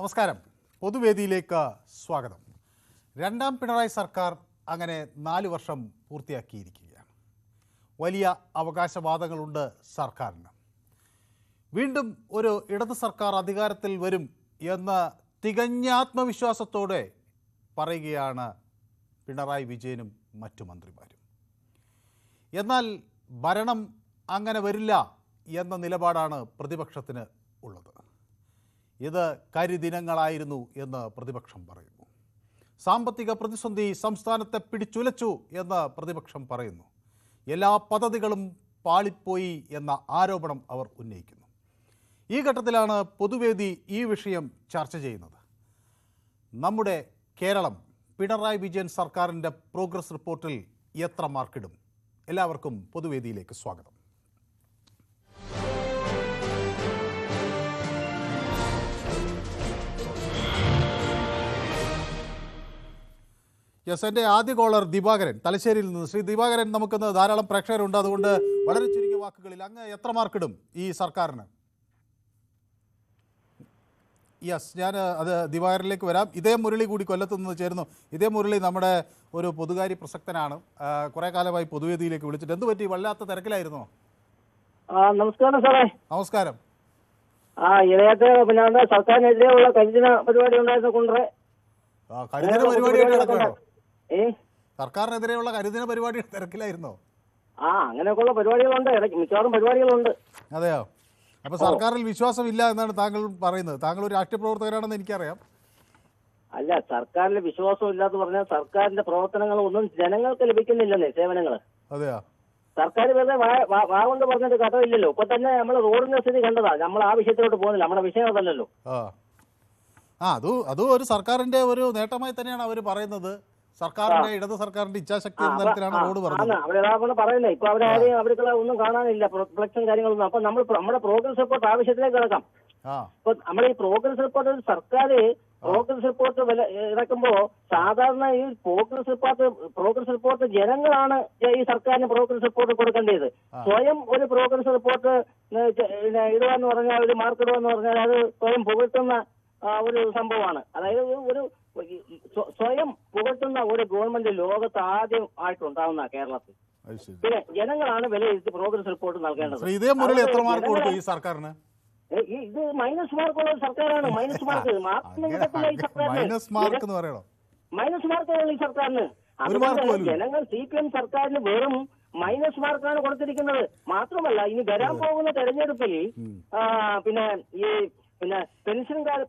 നമസ്കാരം. പൊതുവേദിയിലേക്ക് സ്വാഗതം. രണ്ടാം പിണറായി സർക്കാർ അങ്ങനെ 4 വർഷം പൂർത്തിയാക്കിയിരിക്കുകയാണ്. വലിയ അവകാശവാദങ്ങളുണ്ട് സർക്കാരിന്. വീണ്ടും ഒരു ഇടത് സർക്കാർ അധികാരത്തിൽ വരും എന്ന തികഞ്ഞ ആത്മവിശ്വാസത്തോടെ പറയുകയാണ് പിണറായി വിജയനും മറ്റു മന്ത്രിമാരും. എന്നാൽ ഭരണം അങ്ങനെ വരില്ല എന്ന നിലപാടാണ് പ്രതിപക്ഷത്തിന് ഉള്ളത്. ഇത് കരിദിനങ്ങളായിരുന്നു എന്ന് പ്രതിപക്ഷം പറയുന്നു. സാമ്പത്തിക പ്രതിസന്ധി സംസ്ഥാനത്തെ പിടിച്ചുലച്ചു എന്ന് പ്രതിപക്ഷം പറയുന്നു. എല്ലാ പദ്ധതികളും പാളിപ്പോയി എന്ന ആരോപണം അവർ ഉന്നയിക്കുന്നു. ഈ ഘട്ടത്തിലാണ് പൊതുവേദി ഈ വിഷയം ചർച്ച ചെയ്യുന്നത്. നമ്മുടെ കേരളം പിണറായി വിജയൻ സർക്കാരിൻ്റെ പ്രോഗ്രസ് റിപ്പോർട്ടിൽ എത്ര മാർക്കിടും? എല്ലാവർക്കും പൊതുവേദിയിലേക്ക് സ്വാഗതം. യെസ്, എൻ്റെ ആദ്യ കോളർ ദിവാകരൻ തലശ്ശേരിയിൽ നിന്ന്. ശ്രീ ദിവാകരൻ, നമുക്കിന്ന് ധാരാളം പ്രേക്ഷകരുണ്ട്, അതുകൊണ്ട് വളരെ ചുരുങ്ങിയ വാക്കുകളിൽ അങ്ങ് എത്ര മാർക്കിടും ഈ സർക്കാരിന്? യെസ്, ഞാൻ അത് ദിവാകരനിലേക്ക് വരാം. ഇതേ മുരളി കൂടി കൊല്ലത്തു നിന്ന് ചേരുന്നു. ഇതേ മുരളി നമ്മുടെ ഒരു പൊതുകാര്യ പ്രസക്തനാണ്. കുറേ കാലമായി പൊതുവേദിയിലേക്ക് വിളിച്ചിട്ട്. എന്ത് പറ്റി, വല്ലാത്ത തിരക്കിലായിരുന്നോ? നമസ്കാരം സാറേ. നമസ്കാരം. ഇതിനകത്ത് പിന്നെ സർക്കാരിനെതിരെയുള്ള കരിദിന പരിപാടി ഉണ്ടായിരുന്ന കൊണ്ടേ കരിദിന പരിപാടിയായിട്ട് നടക്കുകയാണോ? സർക്കാരിനെതിരെയുള്ള കരിദിന പരിപാടി തിരക്കിലായിരുന്നോ? അങ്ങനെയൊക്കെയുള്ള പരിപാടികളുണ്ട്, മിക്കവാറും പരിപാടികളുണ്ട്. അതെയോ? അപ്പൊ സർക്കാരിൽ വിശ്വാസമില്ല എന്നാണ് താങ്കൾ പറയുന്നത്. താങ്കൾ ഒരു രാഷ്ട്രീയ പ്രവർത്തകരാണെന്ന് എനിക്കറിയാം. അല്ല, സർക്കാരിൽ വിശ്വാസം ഇല്ലാന്ന് പറഞ്ഞാൽ സർക്കാരിന്റെ പ്രവർത്തനങ്ങൾ ഒന്നും ജനങ്ങൾക്ക് ലഭിക്കുന്നില്ലെന്നേ, സേവനങ്ങൾ. അതെയോ? സർക്കാർ വെറുതെ വാ കൊണ്ട് പറഞ്ഞിട്ട് കഥയില്ലല്ലോ. ഇപ്പൊ തന്നെ നമ്മൾ റോഡിന്റെ സ്ഥിതി കണ്ടതാ. നമ്മൾ ആ വിഷയത്തിലോട്ട് പോകുന്നില്ല, നമ്മുടെ വിഷയം അതല്ലല്ലോ. അതും ഒരു സർക്കാരിന്റെ ഒരു നേട്ടമായി തന്നെയാണ് അവർ പറയുന്നത്. സർക്കാരിന്റെ ഇടത് സർക്കാരിന്റെ ഇച്ഛാശക്തി എന്ന തരത്തിലാണ് റോഡ് പറഞ്ഞത്. അവരാണ് പറയുന്നത്. ഇപ്പൊ അവരാരെയും അവർക്കുള്ള ഒന്നും കാണാനില്ല, പ്രൊഫ്ലക്ഷൻ കാര്യങ്ങളൊന്നും. അപ്പൊ നമ്മൾ നമ്മുടെ പ്രോഗ്രസ് റിപ്പോർട്ട് ആവശ്യത്തിലേക്ക് കിടക്കാം. ഇപ്പൊ നമ്മുടെ ഈ പ്രോഗ്രസ് റിപ്പോർട്ട് സർക്കാർ പ്രോഗ്രസ് റിപ്പോർട്ട് ഇറക്കുമ്പോ സാധാരണ ഈ പ്രോഗ്രസ് റിപ്പോർട്ട് ജനങ്ങളാണ് ഈ സർക്കാരിന് പ്രോഗ്രസ് റിപ്പോർട്ട് കൊടുക്കേണ്ടത്. സ്വയം ഒരു പ്രോഗ്രസ് റിപ്പോർട്ട് ഇടുവാന്ന് പറഞ്ഞാൽ, ഒരു മാർക്ക് ഇടുവാന്ന് പറഞ്ഞാൽ അത് സ്വയം പുകഴ്ത്തുന്ന ഒരു സംഭവമാണ്. അതായത് ഒരു സ്വയം പുകഴ്ത്തുന്ന ഒരു ഗവൺമെന്റ് ലോകത്ത് ആദ്യമായിട്ടുണ്ടാവുന്ന കേരളത്തിൽ. പിന്നെ ജനങ്ങളാണ് വിലയിരുത്തി പ്രോഗ്രസ് റിപ്പോർട്ട് നൽകേണ്ടത്. ഇത് മൈനസ് മാർക്കുള്ള ഒരു സർക്കാരാണ്. മൈനസ് മാർക്ക് മൈനസ് മാർക്കുള്ള ഈ സർക്കാരിന്. ജനങ്ങൾ CPM സർക്കാരിന് വെറും മൈനസ് മാർക്കാണ് കൊടുത്തിരിക്കുന്നത്. മാത്രമല്ല, ഇനി വരാൻ പോകുന്ന തെരഞ്ഞെടുപ്പിൽ പിന്നെ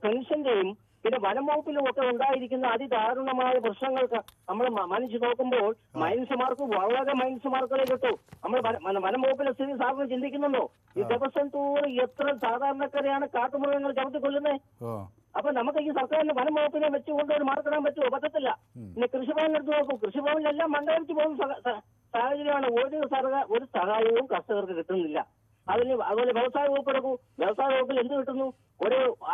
പെൻഷന്റെയും പിന്നെ വനം വകുപ്പിലും ഒക്കെ ഉണ്ടായിരിക്കുന്ന അതിദാരുണമായ പ്രശ്നങ്ങൾക്ക് നമ്മൾ മനസ്സിൽ നോക്കുമ്പോൾ മൈനസ് മാർക്ക്, വളരെ മൈനസ് മാർക്കുകളെ കിട്ടൂ. നമ്മൾ വനം വകുപ്പിലെ സ്ഥിതി സാറിന് ചിന്തിക്കുന്നുണ്ടോ? ഈ ദിവസം തോറും എത്ര സാധാരണക്കാരെയാണ് കാട്ടുമൃഗങ്ങൾ ചവിട്ടിക്കൊല്ലുന്നത്. അപ്പൊ നമുക്ക് ഈ സർക്കാരിന് വനം വകുപ്പിനെ വെച്ചുകൊണ്ട് ഒരു മാർക്കിടാൻ പറ്റുമോ? പറ്റത്തില്ല. പിന്നെ കൃഷിഭവൻ എടുത്ത് നോക്കും, കൃഷിഭവനിലെല്ലാം മണ്ടടിച്ച് പോകുന്ന സാഹചര്യമാണ്. ഒരു സഹായവും കർഷകർക്ക് കിട്ടുന്നില്ല. അതുപോലെ വ്യവസായ വകുപ്പ് എടുക്കൂ, വ്യവസായ വകുപ്പിൽ എന്ത് കിട്ടുന്നു?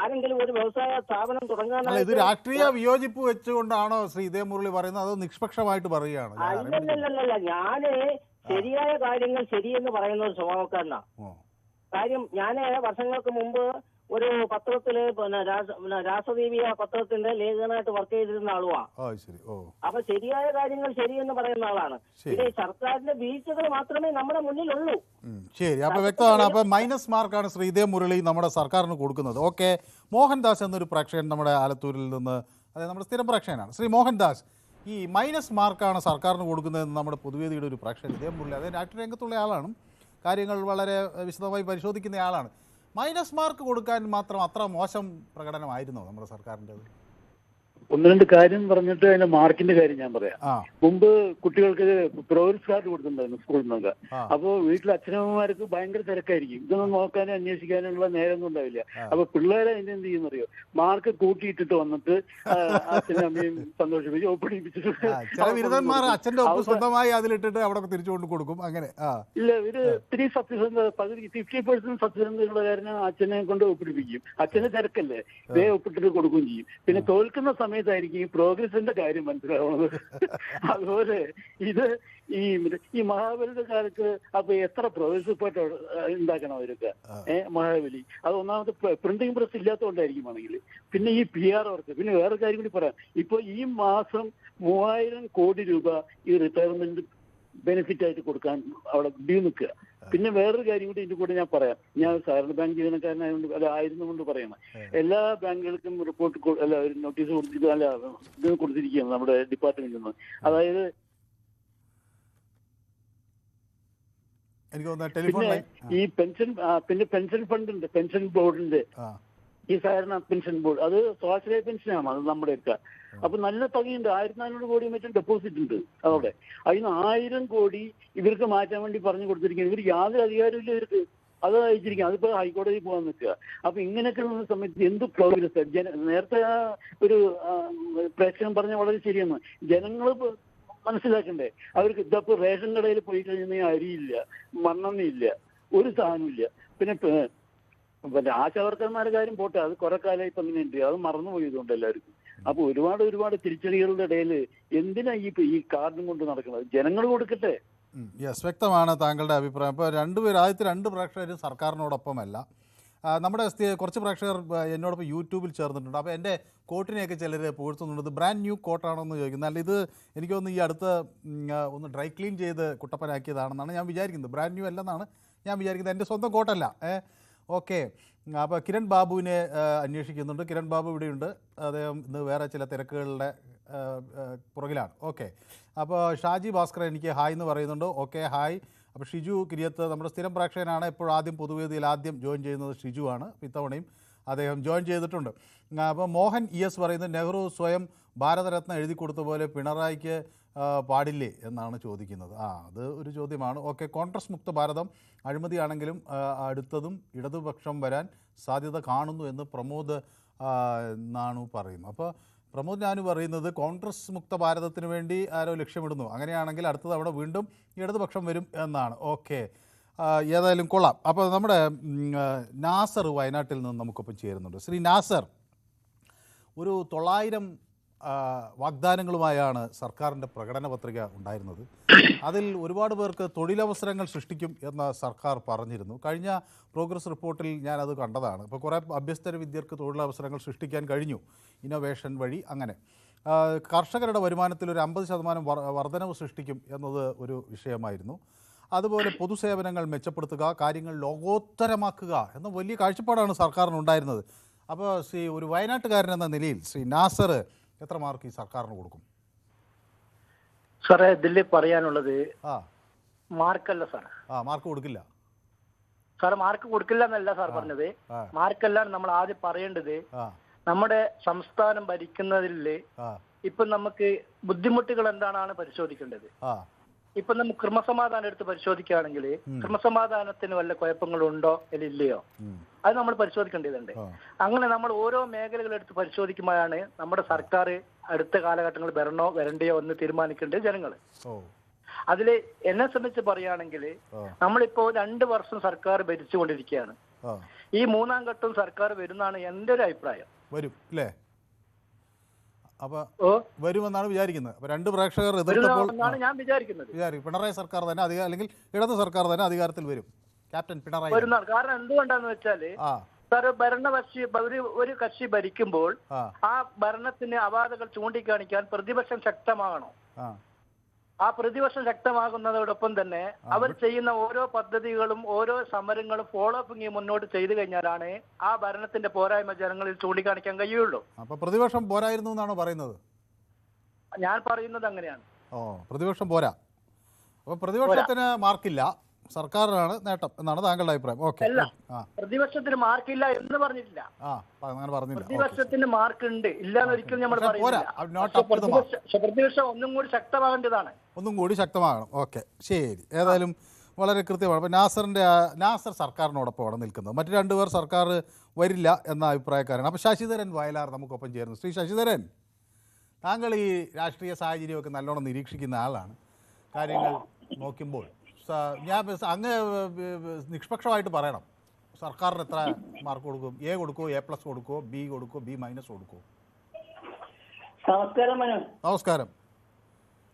ആരെങ്കിലും ഒരു വ്യവസായ സ്ഥാപനം തുടങ്ങാനാണ്. ഇത് രാഷ്ട്രീയ വിയോജിപ്പ് വെച്ചുകൊണ്ടാണോ ശ്രീ ഇതേ മുരളി പറയുന്നത്, അത് നിഷ്പക്ഷമായിട്ട് പറയുകയാണ്? അല്ലല്ലല്ല, ഞാന് ശരിയായ കാര്യങ്ങൾ ശരിയെന്ന് പറയുന്ന ഒരു സ്വഭാവക്കാരനാ. കാര്യം, ഞാന് വർഷങ്ങൾക്ക് മുമ്പ് ഒരു പത്രത്തില് രാസദീപിക പത്രത്തിന്റെ ലേഖകനായിട്ട് വർക്ക് ചെയ്തിരുന്ന ആളുവാ. അപ്പൊ ശരിയായ കാര്യങ്ങൾ ശരിയെന്ന് പറയുന്ന ആളാണ്. പിന്നെ സർക്കാരിന്റെ വീഴ്ചകൾ മാത്രമേ നമ്മുടെ മുന്നിലുള്ളൂ. ശരി, അപ്പൊ വ്യക്തമാണ്. അപ്പൊ മൈനസ് മാർക്കാണ് ശ്രീ ഇതേ മുരളി നമ്മുടെ സർക്കാരിന് കൊടുക്കുന്നത്. ഓക്കെ, മോഹൻദാസ് എന്നൊരു പ്രേക്ഷകൻ നമ്മുടെ ആലത്തൂരിൽ നിന്ന്, അതായത് നമ്മുടെ സ്ഥിരം പ്രേക്ഷകനാണ്. ശ്രീ മോഹൻദാസ്, ഈ മൈനസ് മാർക്കാണ് സർക്കാരിന് കൊടുക്കുന്നതെന്ന് നമ്മുടെ പൊതുവേദിയുടെ ഒരു പ്രേക്ഷകൻ ഇതേ മുരളി, അതായത് രാഷ്ട്രീയ രംഗത്തുള്ള ആളാണ്, കാര്യങ്ങൾ വളരെ വിശദമായി പരിശോധിക്കുന്ന ആളാണ്. മൈനസ് മാർക്ക് കൊടുക്കാൻ മാത്രം അത്ര മോശം പ്രകടനമായിരുന്നോ നമ്മുടെ സർക്കാരിൻ്റെത്? ഒന്ന് രണ്ട് കാര്യം പറഞ്ഞിട്ട് അതിന്റെ മാർക്കിന്റെ കാര്യം ഞാൻ പറയാം. മുമ്പ് കുട്ടികൾക്ക് പ്രോഗ്രസ് കാർഡ് കൊടുത്തിട്ടുണ്ടായിരുന്നു സ്കൂളിൽ നിന്നൊക്കെ. അപ്പൊ വീട്ടിലെ അച്ഛനമ്മമാർക്ക് ഭയങ്കര തിരക്കായിരിക്കും, ഇതൊന്നും നോക്കാനും അന്വേഷിക്കാനുള്ള നേരമൊന്നും ഉണ്ടാവില്ല. അപ്പൊ പിള്ളേരെ അതിന്റെ എന്ത് ചെയ്യുന്നറിയോ, മാർക്ക് കൂട്ടിയിട്ടിട്ട് വന്നിട്ട് അച്ഛനും അമ്മയും സന്തോഷിപ്പിച്ച് ഒപ്പിടിപ്പിച്ചിട്ട് അച്ഛന്റെ ഒപ്പ് സ്വന്തമായി അതിലിട്ടിട്ട് അവിടെ തിരിച്ചു കൊണ്ട് കൊടുക്കും. അങ്ങനെ ഇല്ല, ഇവര് ഇത്തിരി സത്യസന്ധത, 50% സത്യസന്ധതയുള്ള കാര്യം അച്ഛനെ കൊണ്ട് ഒപ്പിടിപ്പിക്കും. അച്ഛന് തിരക്കല്ലേ, ഇതേ ഒപ്പിട്ടിട്ട് കൊടുക്കുകയും ചെയ്യും. പിന്നെ തോൽക്കുന്ന സമയത്ത് സമയത്തായിരിക്കും ഈ പ്രോഗ്രസിന്റെ കാര്യം മനസ്സിലാവുന്നത്. അതുപോലെ ഇത് ഈ മഹാബലിയുടെ കാലത്ത് അപ്പൊ എത്ര പ്രോഗ്രസ് റിപ്പോർട്ട് ഉണ്ടാക്കണം അവരൊക്കെ മഹാബലി. അത് ഒന്നാമത് പ്രിന്റിംഗ് പ്രസ് ഇല്ലാത്തതുകൊണ്ടായിരിക്കും ആണെങ്കിൽ. പിന്നെ ഈ PR വർക്ക്. പിന്നെ വേറെ കാര്യം കൂടി പറയാം. ഇപ്പൊ ഈ മാസം 3000 കോടി രൂപ ഈ റിട്ടയർമെന്റ് ബെനിഫിറ്റ് ആയിട്ട് കൊടുക്കാൻ അവിടെ ഡ്യൂ നിൽക്കുക. പിന്നെ വേറൊരു കാര്യം കൂടി ഇതിന്റെ കൂടെ ഞാൻ പറയാം. ഞാൻ സഹകരണ ബാങ്ക് ജീവനക്കാരനായതുകൊണ്ട് ആയിരുന്നുകൊണ്ട് പറയണം, എല്ലാ ബാങ്കുകൾക്കും റിപ്പോർട്ട് ഒരു നോട്ടീസ് കൊടുത്തിട്ട് ഇത് കൊടുത്തിരിക്കുകയാണ് നമ്മുടെ ഡിപ്പാർട്ട്മെന്റിൽ നിന്ന്. അതായത് പിന്നെ ഈ പെൻഷൻ ഫണ്ട് ഉണ്ട്, പെൻഷൻ ബോർഡിന്റെ ഈ സഹകരണ പെൻഷൻ ബോർഡ്, അത് സ്വാശ്രയ പെൻഷനാണ്, അത് നമ്മുടെയൊക്കെ. അപ്പൊ നല്ല തുകയുണ്ട്, 1400 കോടി മറ്റും ഡെപ്പോസിറ്റ് ഉണ്ട് അതോടെ. അതിന് 1000 കോടി ഇവർക്ക് മാറ്റാൻ വേണ്ടി പറഞ്ഞു കൊടുത്തിരിക്കുന്നത്. ഇവർ യാതൊരു അധികാരമില്ല ഇവർക്ക്, അത് അയച്ചിരിക്കുക. അതിപ്പോ ഹൈക്കോടതിയിൽ പോകാൻ നിൽക്കുക. അപ്പൊ ഇങ്ങനെയൊക്കെ ഉള്ള സമയത്ത് എന്ത് പ്രോഗ്രസ്. നേരത്തെ ഒരു പ്രേക്ഷകൻ പറഞ്ഞ വളരെ ശരിയാണ്. ജനങ്ങൾ മനസ്സിലാക്കണ്ടേ, അവർക്ക് ഇതപ്പോ റേഷൻ കടയിൽ പോയി കഴിഞ്ഞാൽ അരിയില്ല, മണ്ണെണ്ണയില്ല, ഒരു സാധനമില്ല. പിന്നെ ആശാവർക്കന്മാരുടെ കാര്യം പോട്ടെ, അത് കുറെ കാലമായി ഇപ്പൊ അങ്ങനെ ഉണ്ട്, അത് മറന്നുപോയതുകൊണ്ട് എല്ലാവർക്കും. അപ്പൊ ഒരുപാട് തിരിച്ചടികളുടെ ഇടയിൽ എന്തിനാ ഈ കാർഡും കൊണ്ട് നടക്കുന്നത്? ജനങ്ങൾ കൊടുക്കട്ടെ. യെസ്, വ്യക്തമാണ് താങ്കളുടെ അഭിപ്രായം. ഇപ്പോൾ ആദ്യത്തെ 2 പ്രേക്ഷകർ സർക്കാരിനോടൊപ്പമല്ല. നമ്മുടെ കുറച്ച് പ്രേക്ഷകർ എന്നോടൊപ്പം യൂട്യൂബിൽ ചേർന്നിട്ടുണ്ട്. അപ്പോൾ എൻ്റെ കോട്ടിനെയൊക്കെ ചിലർ പുകഴ്ത്തുന്നുണ്ട്. ഇത് ബ്രാൻഡ് ന്യൂ കോട്ടാണെന്ന് ചോദിക്കുന്നത്. അല്ല, ഇത് എനിക്ക് തോന്നുന്നു ഈ അടുത്ത് ഒന്ന് ഡ്രൈ ക്ലീൻ ചെയ്ത് കുട്ടപ്പനാക്കിയതാണെന്നാണ് ഞാൻ വിചാരിക്കുന്നത്. ബ്രാൻഡ് ന്യൂ അല്ലെന്നാണ് ഞാൻ വിചാരിക്കുന്നത്. എൻ്റെ സ്വന്തം കോട്ടല്ല. ഓക്കെ. അപ്പോൾ കിരൺ ബാബുവിനെ അന്വേഷിക്കുന്നുണ്ട്. കിരൺ ബാബു ഇവിടെയുണ്ട്. അദ്ദേഹം ഇന്ന് വേറെ ചില തിരക്കുകളുടെ പുറകിലാണ്. ഓക്കെ. അപ്പോൾ ഷാജി ഭാസ്കർ എനിക്ക് ഹായ് എന്ന് പറയുന്നുണ്ട്. Okay, hi. അപ്പോൾ ഷിജു കിരിയത്ത് നമ്മുടെ സ്ഥിരം പ്രേക്ഷകനാണ്. എപ്പോഴും ആദ്യം പൊതുവേദിയിൽ ആദ്യം ജോയിൻ ചെയ്യുന്നത് ഷിജു ആണ്. ഇത്തവണയും അദ്ദേഹം ജോയിൻ ചെയ്തിട്ടുണ്ട്. അപ്പോൾ മോഹൻ ES പറയുന്നത് നെഹ്റു സ്വയം ഭാരതരത്ന എഴുതി കൊടുത്ത പോലെ പിണറായിക്ക് പാടില്ലേ എന്നാണ് ചോദിക്കുന്നത്. അത് ഒരു ചോദ്യമാണ്. ഓക്കെ. കോൺഗ്രസ് മുക്ത ഭാരതം അഴിമതിയാണെങ്കിലും അടുത്തതും ഇടതുപക്ഷം വരാൻ സാധ്യത കാണുന്നു എന്ന് പ്രമോദ് നാണു പറയുന്നു. അപ്പോൾ പ്രമോദ് നാണു പറയുന്നത് കോൺഗ്രസ് മുക്ത ഭാരതത്തിന് വേണ്ടി ആരോ ലക്ഷ്യമിടുന്നു, അങ്ങനെയാണെങ്കിൽ അടുത്ത തവണ വീണ്ടും ഇടതുപക്ഷം വരും എന്നാണ്. ഓക്കെ, ഏതായാലും കൊള്ളാം. അപ്പോൾ നമ്മുടെ നാസർ വയനാട്ടിൽ നിന്ന് നമുക്കൊപ്പം ചേരുന്നുണ്ട്. ശ്രീ നാസർ, ഒരു 900 വാഗ്ദാനങ്ങളുമായാണ് സർക്കാരിൻ്റെ പ്രകടന പത്രിക ഉണ്ടായിരുന്നത്. അതിൽ ഒരുപാട് പേർക്ക് തൊഴിലവസരങ്ങൾ സൃഷ്ടിക്കും എന്ന് സർക്കാർ പറഞ്ഞിരുന്നു. കഴിഞ്ഞ പ്രോഗ്രസ് റിപ്പോർട്ടിൽ ഞാനത് കണ്ടതാണ്. ഇപ്പോൾ കുറേ അഭ്യസ്തര വിദ്യർക്ക് തൊഴിലവസരങ്ങൾ സൃഷ്ടിക്കാൻ കഴിഞ്ഞു ഇന്നോവേഷൻ വഴി. അങ്ങനെ കർഷകരുടെ വരുമാനത്തിൽ ഒരു 50% വർധനവ് സൃഷ്ടിക്കും എന്നത് ഒരു വിഷയമായിരുന്നു. അതുപോലെ പൊതുസേവനങ്ങൾ മെച്ചപ്പെടുത്തുക, കാര്യങ്ങൾ ലോകോത്തരമാക്കുക എന്ന വലിയ കാഴ്ചപ്പാടാണ് സർക്കാരിനുണ്ടായിരുന്നത്. അപ്പോൾ ഒരു വയനാട്ടുകാരൻ എന്ന നിലയിൽ ശ്രീ നാസർ എത്ര മാർക്ക് ഈ സർക്കാരിന് കൊടുക്കും? സാറേ, ഇതിൽ പറയാനുള്ളത് മാർക്കല്ല സാർ. മാർക്ക് കൊടുക്കില്ല സാർ, മാർക്ക് കൊടുക്കില്ല എന്നല്ല സാർ പറഞ്ഞത്. മാർക്കല്ലാണ് നമ്മൾ ആദ്യം പറയേണ്ടത്. നമ്മുടെ സംസ്ഥാനം ഭരിക്കുന്നതിൽ ഇപ്പൊ നമുക്ക് ബുദ്ധിമുട്ടുകൾ എന്താണെന്ന് പരിശോധിക്കേണ്ടത്. ഇപ്പൊ നമുക്ക് ക്രമസമാധാനം എടുത്ത് പരിശോധിക്കുകയാണെങ്കിൽ ക്രമസമാധാനത്തിന് വല്ല കുഴപ്പങ്ങളുണ്ടോ ഇല്ലയോ അത് നമ്മൾ പരിശോധിക്കേണ്ടതുണ്ട്. അങ്ങനെ നമ്മൾ ഓരോ മേഖലകളെടുത്ത് പരിശോധിക്കുമ്പോഴാണ് നമ്മുടെ സർക്കാർ അടുത്ത കാലഘട്ടങ്ങളിൽ വരണോ വരണ്ടയോ എന്ന് തീരുമാനിക്കേണ്ടത് ജനങ്ങൾ. അതില് എന്നെ സംബന്ധിച്ച് പറയുകയാണെങ്കിൽ നമ്മളിപ്പോ 2 വർഷം സർക്കാർ ഭരിച്ചുകൊണ്ടിരിക്കുകയാണ്. ഈ 3-ാം ഘട്ടവും സർക്കാർ വരുന്നതാണ് എൻ്റെ ഒരു അഭിപ്രായം. വരും അല്ലേ? അപ്പൊ വരുമെന്നാണ് വിചാരിക്കുന്നത്. അപ്പൊ 2 പ്രേക്ഷകർ ഞാൻ വിചാരിക്കുന്നത് പിണറായി സർക്കാർ തന്നെ അല്ലെങ്കിൽ ഇടത് സർക്കാർ തന്നെ അധികാരത്തിൽ വരും. ക്യാപ്റ്റൻ പിണറായി വരുന്നതാണ്. കാരണം എന്തുകൊണ്ടാന്ന് വെച്ചാല് സാർ, ഭരണകക്ഷി ഒരു കക്ഷി ഭരിക്കുമ്പോൾ ആ ഭരണത്തിന് അപാകതകൾ ചൂണ്ടിക്കാണിക്കാൻ പ്രതിപക്ഷം ശക്തമാകണം. ആ പ്രതിപക്ഷം ശക്തമാകുന്നതോടൊപ്പം തന്നെ അവർ ചെയ്യുന്ന ഓരോ പദ്ധതികളും ഓരോ സമരങ്ങളും ഫോളോ അപ്പ് മുന്നോട്ട് ചെയ്തു കഴിഞ്ഞാലാണ് ആ ഭരണത്തിന്റെ പോരായ്മ ജനങ്ങളിൽ ചൂണ്ടിക്കാണിക്കാൻ കഴിയുള്ളൂ. അപ്പൊ പ്രതിപക്ഷം പോരായിരുന്നു എന്നാണോ പറയുന്നത്? ഞാൻ പറയുന്നത് അങ്ങനെയാണ്. പ്രതിപക്ഷം പോരാ. അപ്പൊ പ്രതിപക്ഷത്തിന് മാർക്കില്ല, സർക്കാരിനാണ് നേട്ടം എന്നാണ് താങ്കളുടെ അഭിപ്രായം. ഓക്കെ. പ്രതിപക്ഷത്തിന് മാർക്കില്ല എന്ന് പറഞ്ഞിട്ടില്ല. പ്രതിപക്ഷത്തിന് മാർക്ക് ഉണ്ട്, ഇല്ലാന്ന് ഒരിക്കലും നമ്മൾ പ്രതിപക്ഷം ഒന്നും കൂടി ശക്തമാകേണ്ടതാണ്. ഒന്നും കൂടി ശക്തമാകണം. ഓക്കെ, ശരി. ഏതായാലും വളരെ കൃത്യമാണ്. അപ്പോൾ നാസർ സർക്കാരിനോടൊപ്പമാണ് നിൽക്കുന്നത്. മറ്റു 2 പേർ സർക്കാർ വരില്ല എന്ന അഭിപ്രായക്കാരാണ്. അപ്പോൾ ശശിധരൻ വയലാർ നമുക്കൊപ്പം ചേരുന്നു. ശ്രീ ശശിധരൻ, താങ്കൾ ഈ രാഷ്ട്രീയ സാഹചര്യമൊക്കെ നല്ലോണം നിരീക്ഷിക്കുന്ന ആളാണ്. കാര്യങ്ങൾ നോക്കുമ്പോൾ അങ്ങ് നിഷ്പക്ഷമായിട്ട് പറയണം, സർക്കാരിന് എത്ര മാർക്ക് കൊടുക്കും? A കൊടുക്കുമോ, A+ കൊടുക്കുമോ, B കൊടുക്കുമോ, B- കൊടുക്കുമോ? നമസ്കാരം മനു. നമസ്കാരം.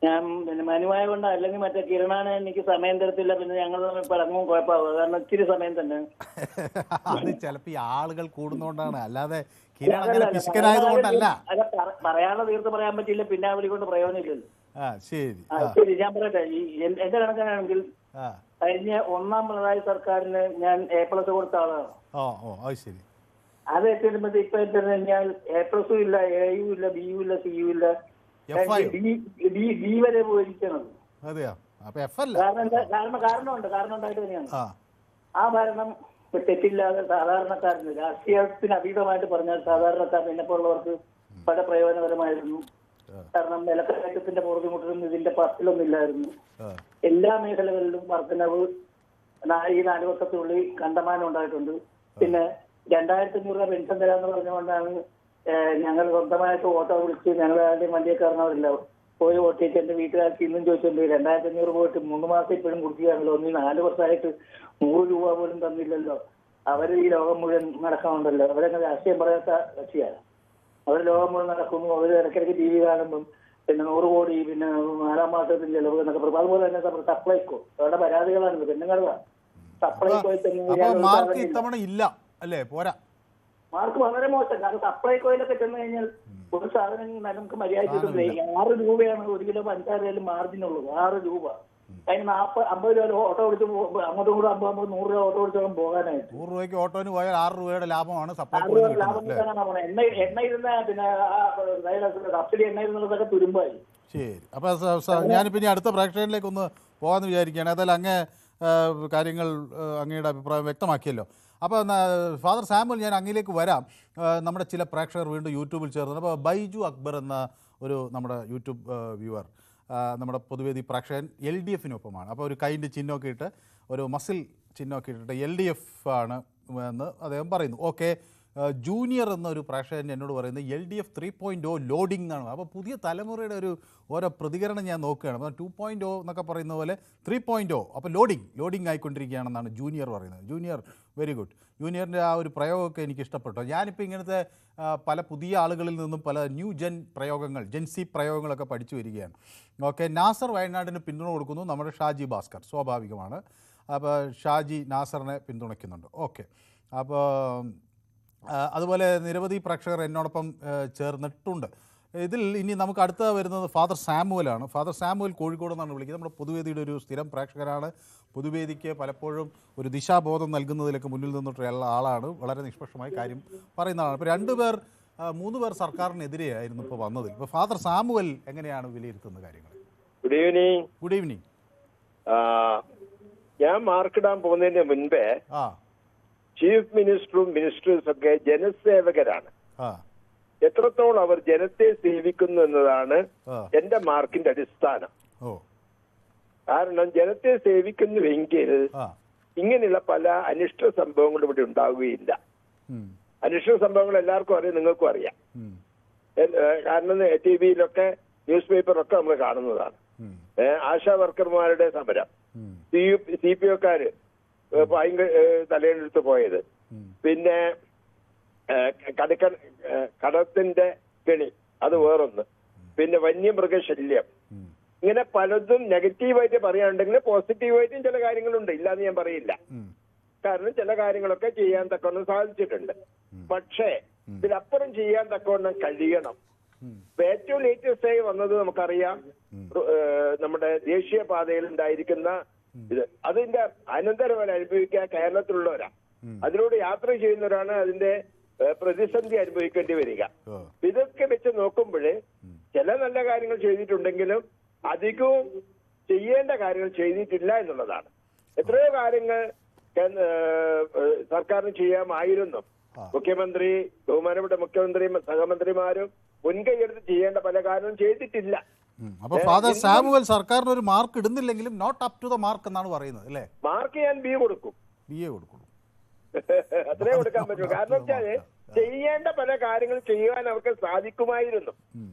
ഞാൻ മനുവായ കൊണ്ട് അല്ലെങ്കിൽ മറ്റേ കിരണാണ് എനിക്ക് സമയം തരത്തില്ല, പിന്നെ ഞങ്ങൾ പടങ്ങും കുഴപ്പമാവുക, കാരണം ഇത്തിരി സമയം തന്നെ. അത് ചിലപ്പോ ഈ ആളുകൾ കൂടുന്നോണ്ടാണ്, അല്ലാതെ കിരൺ അങ്ങനെ പിശുക്കനായതുകൊണ്ടല്ല. പറയാനുള്ള തീർത്ത് പറയാൻ പറ്റില്ല, പിന്നെ വിളിക്കൊണ്ട് പ്രയോജനമില്ലല്ലോ. ശരി ശരി, ഞാൻ പറയട്ടെ. ഈ എന്റെ കണക്കാണെങ്കിൽ കഴിഞ്ഞ 1ാം പിണറായി സർക്കാരിന് ഞാൻ A+ കൊടുത്ത ആളാണ്. ശരി. അത് എത്തിയിട്ട് ഇപ്പൊ ഞാൻ A+ ഇല്ല, Aയും ഇല്ല, Bയും ഇല്ല, Cയും ഇല്ല, ഡി വരെ പോയിരിക്കുന്നത്. കാരണം ഉണ്ടായിട്ട് തന്നെയാണ് ആ ഭരണം തെറ്റില്ലാതെ സാധാരണക്കാരന്, രാഷ്ട്രീയത്തിന് അതീതമായിട്ട് പറഞ്ഞാൽ സാധാരണക്കാരൻ എന്നെപ്പോലുള്ളവർക്ക് പല പ്രയോജനകരമായിരുന്നു. കാരണം വിലക്കയറ്റത്തിന്റെ പുറത്തുമുട്ടലും ഇതിന്റെ പത്തിലൊന്നും ഇല്ലായിരുന്നു. എല്ലാ മേഖലകളിലും വർധനവ് ഈ 4 വർഷത്തിനുള്ളിൽ കണ്ടമാനം ഉണ്ടായിട്ടുണ്ട്. പിന്നെ 2500 രൂപ പെൻഷൻ തരാമെന്ന് പറഞ്ഞുകൊണ്ടാണ് ഞങ്ങൾ സ്വന്തമായിട്ട് ഓട്ടോ വിളിച്ച് ഞങ്ങളാരുടെയും വണ്ടിയെക്കാരനവരില്ല പോയി വോട്ട് ചെയ്ത് എന്റെ വീട്ടുകാർക്ക് ഇന്നും ചോദിച്ചിട്ടുണ്ട് 2500 പോയിട്ട് 3 മാസം ഇപ്പോഴും കുടിക്കുകയാണല്ലോ, 4 വർഷമായിട്ട് 100 രൂപ പോലും തന്നില്ലല്ലോ. അവർ ഈ ലോകം മുഴുവൻ നടക്കാനുണ്ടല്ലോ, അവരങ്ങനെ രാഷ്ട്രീയം പറയാത്ത കക്ഷിയാണ്. അവർ ലോകം മുഴുവൻ നടക്കുന്നു, അവർ ഇടയ്ക്കിടയ്ക്ക് TV കാണുമ്പം പിന്നെ 100 കോടി പിന്നെ 4ാം മാസത്തിൽ ചെലവ് എന്നൊക്കെ പറയും. അതുപോലെ തന്നെ സപ്ലൈക്കോ അവരുടെ പരാതികളാണ് പെണ്ണുങ്ങളാണ്. സപ്ലൈക്കോ മാർക്ക് വളരെ മോശം. കാരണം സപ്ലൈക്കോയിലൊക്കെ ചെന്ന് കഴിഞ്ഞാൽ ഒരു സാധനം നമുക്ക് മര്യാദ കിട്ടുന്നില്ല. 6 രൂപയാണ് 1 കിലോ പഞ്ചാരയിലും മാർജിനുള്ളൂ. 6 രൂപ. അതിന് 50 രൂപ ഓട്ടോ ഓടിച്ച് അങ്ങോട്ടും കൂടെ 50 100 രൂപ ഓട്ടോ ഓടിച്ച് പോകാനായിട്ട് 100 രൂപയ്ക്ക് ഓട്ടോന് പോയാൽ 6 രൂപയുടെ ലാഭമാണ്. എണ്ണ ഇരുന്ന പിന്നെ സബ്സിഡി എണ്ണ ഇരുന്നുള്ളതൊക്കെ തുരുമ്പായി. ശരി. അപ്പൊ ഞാനിപ്പോ ഇനി അടുത്ത പ്രേക്ഷകരിലേക്ക് ഒന്ന് പോകാമെന്ന് വിചാരിക്കുകയാണ്. ഏതായാലും അങ്ങ് കാര്യങ്ങൾ അങ്ങയുടെ അഭിപ്രായം വ്യക്തമാക്കിയല്ലോ. അപ്പോൾ ഫാദർ സാമുവൽ, ഞാൻ അങ്ങിലേക്ക് വരാം. നമ്മുടെ ചില പ്രേക്ഷകർ വീണ്ടും യൂട്യൂബിൽ ചേർന്നത്. അപ്പോൾ ബൈജു അക്ബർ എന്ന ഒരു നമ്മുടെ യൂട്യൂബ് വ്യൂവർ നമ്മുടെ പൊതുവേദി പ്രേക്ഷകൻ LDFനൊപ്പമാണ്. അപ്പോൾ ഒരു കൈൻ്റെ ചിഹ്നമൊക്കെ ഇട്ട് ഒരു മസിൽ ചിഹ്നമൊക്കെ ഇട്ടിട്ട് LDF ആണ് എന്ന് അദ്ദേഹം പറയുന്നു. ഓക്കെ, ജൂനിയർ എന്നൊരു പ്രേക്ഷകൻ എന്നോട് പറയുന്നത് LDF 3.0 ലോഡിംഗ് എന്നാണ്. അപ്പോൾ പുതിയ തലമുറയുടെ ഓരോ പ്രതികരണം ഞാൻ നോക്കുകയാണ്. അപ്പോൾ 2.0 എന്നൊക്കെ പറയുന്ന പോലെ 3.0, അപ്പോൾ ലോഡിംഗ് ആയിക്കൊണ്ടിരിക്കുകയാണെന്നാണ് ജൂനിയർ പറയുന്നത്. Junior very good. ജൂനിയറിൻ്റെ ആ ഒരു പ്രയോഗമൊക്കെ എനിക്ക് ഇഷ്ടപ്പെട്ടു. ഞാനിപ്പോൾ ഇങ്ങനത്തെ പല പുതിയ ആളുകളിൽ നിന്നും പല ന്യൂ ജെൻസി പ്രയോഗങ്ങളൊക്കെ പഠിച്ചു വരികയാണ്. ഓക്കെ, നാസർ വയനാടിന് പിന്തുണ കൊടുക്കുന്നു നമ്മുടെ ഷാജി ഭാസ്കർ, സ്വാഭാവികമാണ്. അപ്പോൾ ഷാജി നാസറിനെ പിന്തുണയ്ക്കുന്നുണ്ട്. ഓക്കെ, അപ്പോൾ അതുപോലെ നിരവധി പ്രേക്ഷകർ എന്നോടൊപ്പം ചേർന്നിട്ടുണ്ട്. ഇതിൽ ഇനി നമുക്ക് അടുത്ത വരുന്നത് ഫാദർ സാമുവലാണ്. ഫാദർ സാമുവൽ കോഴിക്കോട് നിന്നാണ് വിളിക്കുന്നത്. നമ്മുടെ പൊതുവേദിയുടെ ഒരു സ്ഥിരം പ്രേക്ഷകരാണ്. പൊതുവേദിക്ക് പലപ്പോഴും ഒരു ദിശാബോധം നൽകുന്നതിലൊക്കെ മുന്നിൽ നിന്നിട്ടുള്ള ആളാണ്. വളരെ നിഷ്പക്ഷമായി കാര്യം പറയുന്ന ആളാണ്. ഇപ്പോൾ 3 പേർ സർക്കാരിനെതിരെയായിരുന്നു ഇപ്പോൾ വന്നതിൽ. ഇപ്പോൾ ഫാദർ സാമുവൽ എങ്ങനെയാണ് വിലയിരുത്തുന്ന കാര്യങ്ങൾ? Good evening. ഞാൻ മാർക്കിടാൻ പോകുന്നതിന് മുൻപേ ചീഫ് മിനിസ്റ്ററും മിനിസ്റ്റേഴ്സും ഒക്കെ ജനസേവകരാണ്. എത്രത്തോളം അവർ ജനത്തെ സേവിക്കുന്നു എന്നതാണ് എന്റെ മാർക്കിന്റെ അടിസ്ഥാനം. കാരണം ജനത്തെ സേവിക്കുന്നുവെങ്കിൽ ഇങ്ങനെയുള്ള പല അനിഷ്ട സംഭവങ്ങളും ഇവിടെ ഉണ്ടാവുകയില്ല. അനിഷ്ട സംഭവങ്ങൾ എല്ലാവർക്കും അറിയാം, നിങ്ങൾക്കും അറിയാം. കാരണം TV-യിലൊക്കെ ന്യൂസ് പേപ്പറൊക്കെ നമ്മൾ കാണുന്നതാണ്. ആശാ വർക്കർമാരുടെ സമരം, CPO-ക്കാര് തലയെടുത്ത് പോയത്, പിന്നെ കടത്തിന്റെ കെണി അത് വേറൊന്ന്, പിന്നെ വന്യമൃഗശല്യം, ഇങ്ങനെ പലതും നെഗറ്റീവായിട്ട് പറയാനുണ്ടെങ്കിൽ പോസിറ്റീവായിട്ടും ചില കാര്യങ്ങളുണ്ട്, ഇല്ലാന്ന് ഞാൻ പറയില്ല. കാരണം ചില കാര്യങ്ങളൊക്കെ ചെയ്യാൻ തക്കവണ്ണം സാധിച്ചിട്ടുണ്ട്. പക്ഷേ ഇതിലപ്പുറം ചെയ്യാൻ തക്കവണ്ണം കഴിയണം. ഏറ്റവും ലേറ്റസ്റ്റ് ആയി വന്നത് നമുക്കറിയാം, നമ്മുടെ ദേശീയപാതയിൽ ഉണ്ടായിരിക്കുന്ന ഇത്. അതിന്റെ അനന്തരഫലം അനുഭവിക്കാൻ കേരളത്തിലുള്ളവരാ. അതിലൂടെ യാത്ര ചെയ്യുന്നവരാണ് അതിന്റെ പ്രതിസന്ധി അനുഭവിക്കേണ്ടി വരിക. ഇതൊക്കെ വെച്ച് നോക്കുമ്പോൾ ചില നല്ല കാര്യങ്ങൾ ചെയ്തിട്ടുണ്ടെങ്കിലും അധികവും ചെയ്യേണ്ട കാര്യങ്ങൾ ചെയ്തിട്ടില്ല എന്നുള്ളതാണ്. എത്രയോ കാര്യങ്ങൾ സർക്കാരിന് ചെയ്യാമായിരുന്നു. മുഖ്യമന്ത്രി, ബഹുമാനപ്പെട്ട മുഖ്യമന്ത്രിയും സഹമന്ത്രിമാരും മുൻകൈയെടുത്ത് ചെയ്യേണ്ട പല കാര്യങ്ങളും ചെയ്തിട്ടില്ല. അപ്പോൾ ഫാദർ സാമുവൽ സർക്കാരിന് ഒരു മാർക്ക് ഇടുന്നില്ലെങ്കിലും not up to the mark എന്നാണ് പറയുന്നത് അല്ലേ? മാർക്ക് ഞാൻ B കൊടുക്കും. അത്രേ കൊടുക്കാൻ പറ്റൂ. കാരണം വെച്ചാല് ചെയ്യേണ്ട പല കാര്യങ്ങൾ ചെയ്യാൻ അവർക്ക് സാധിക്കുമായിരുന്നു.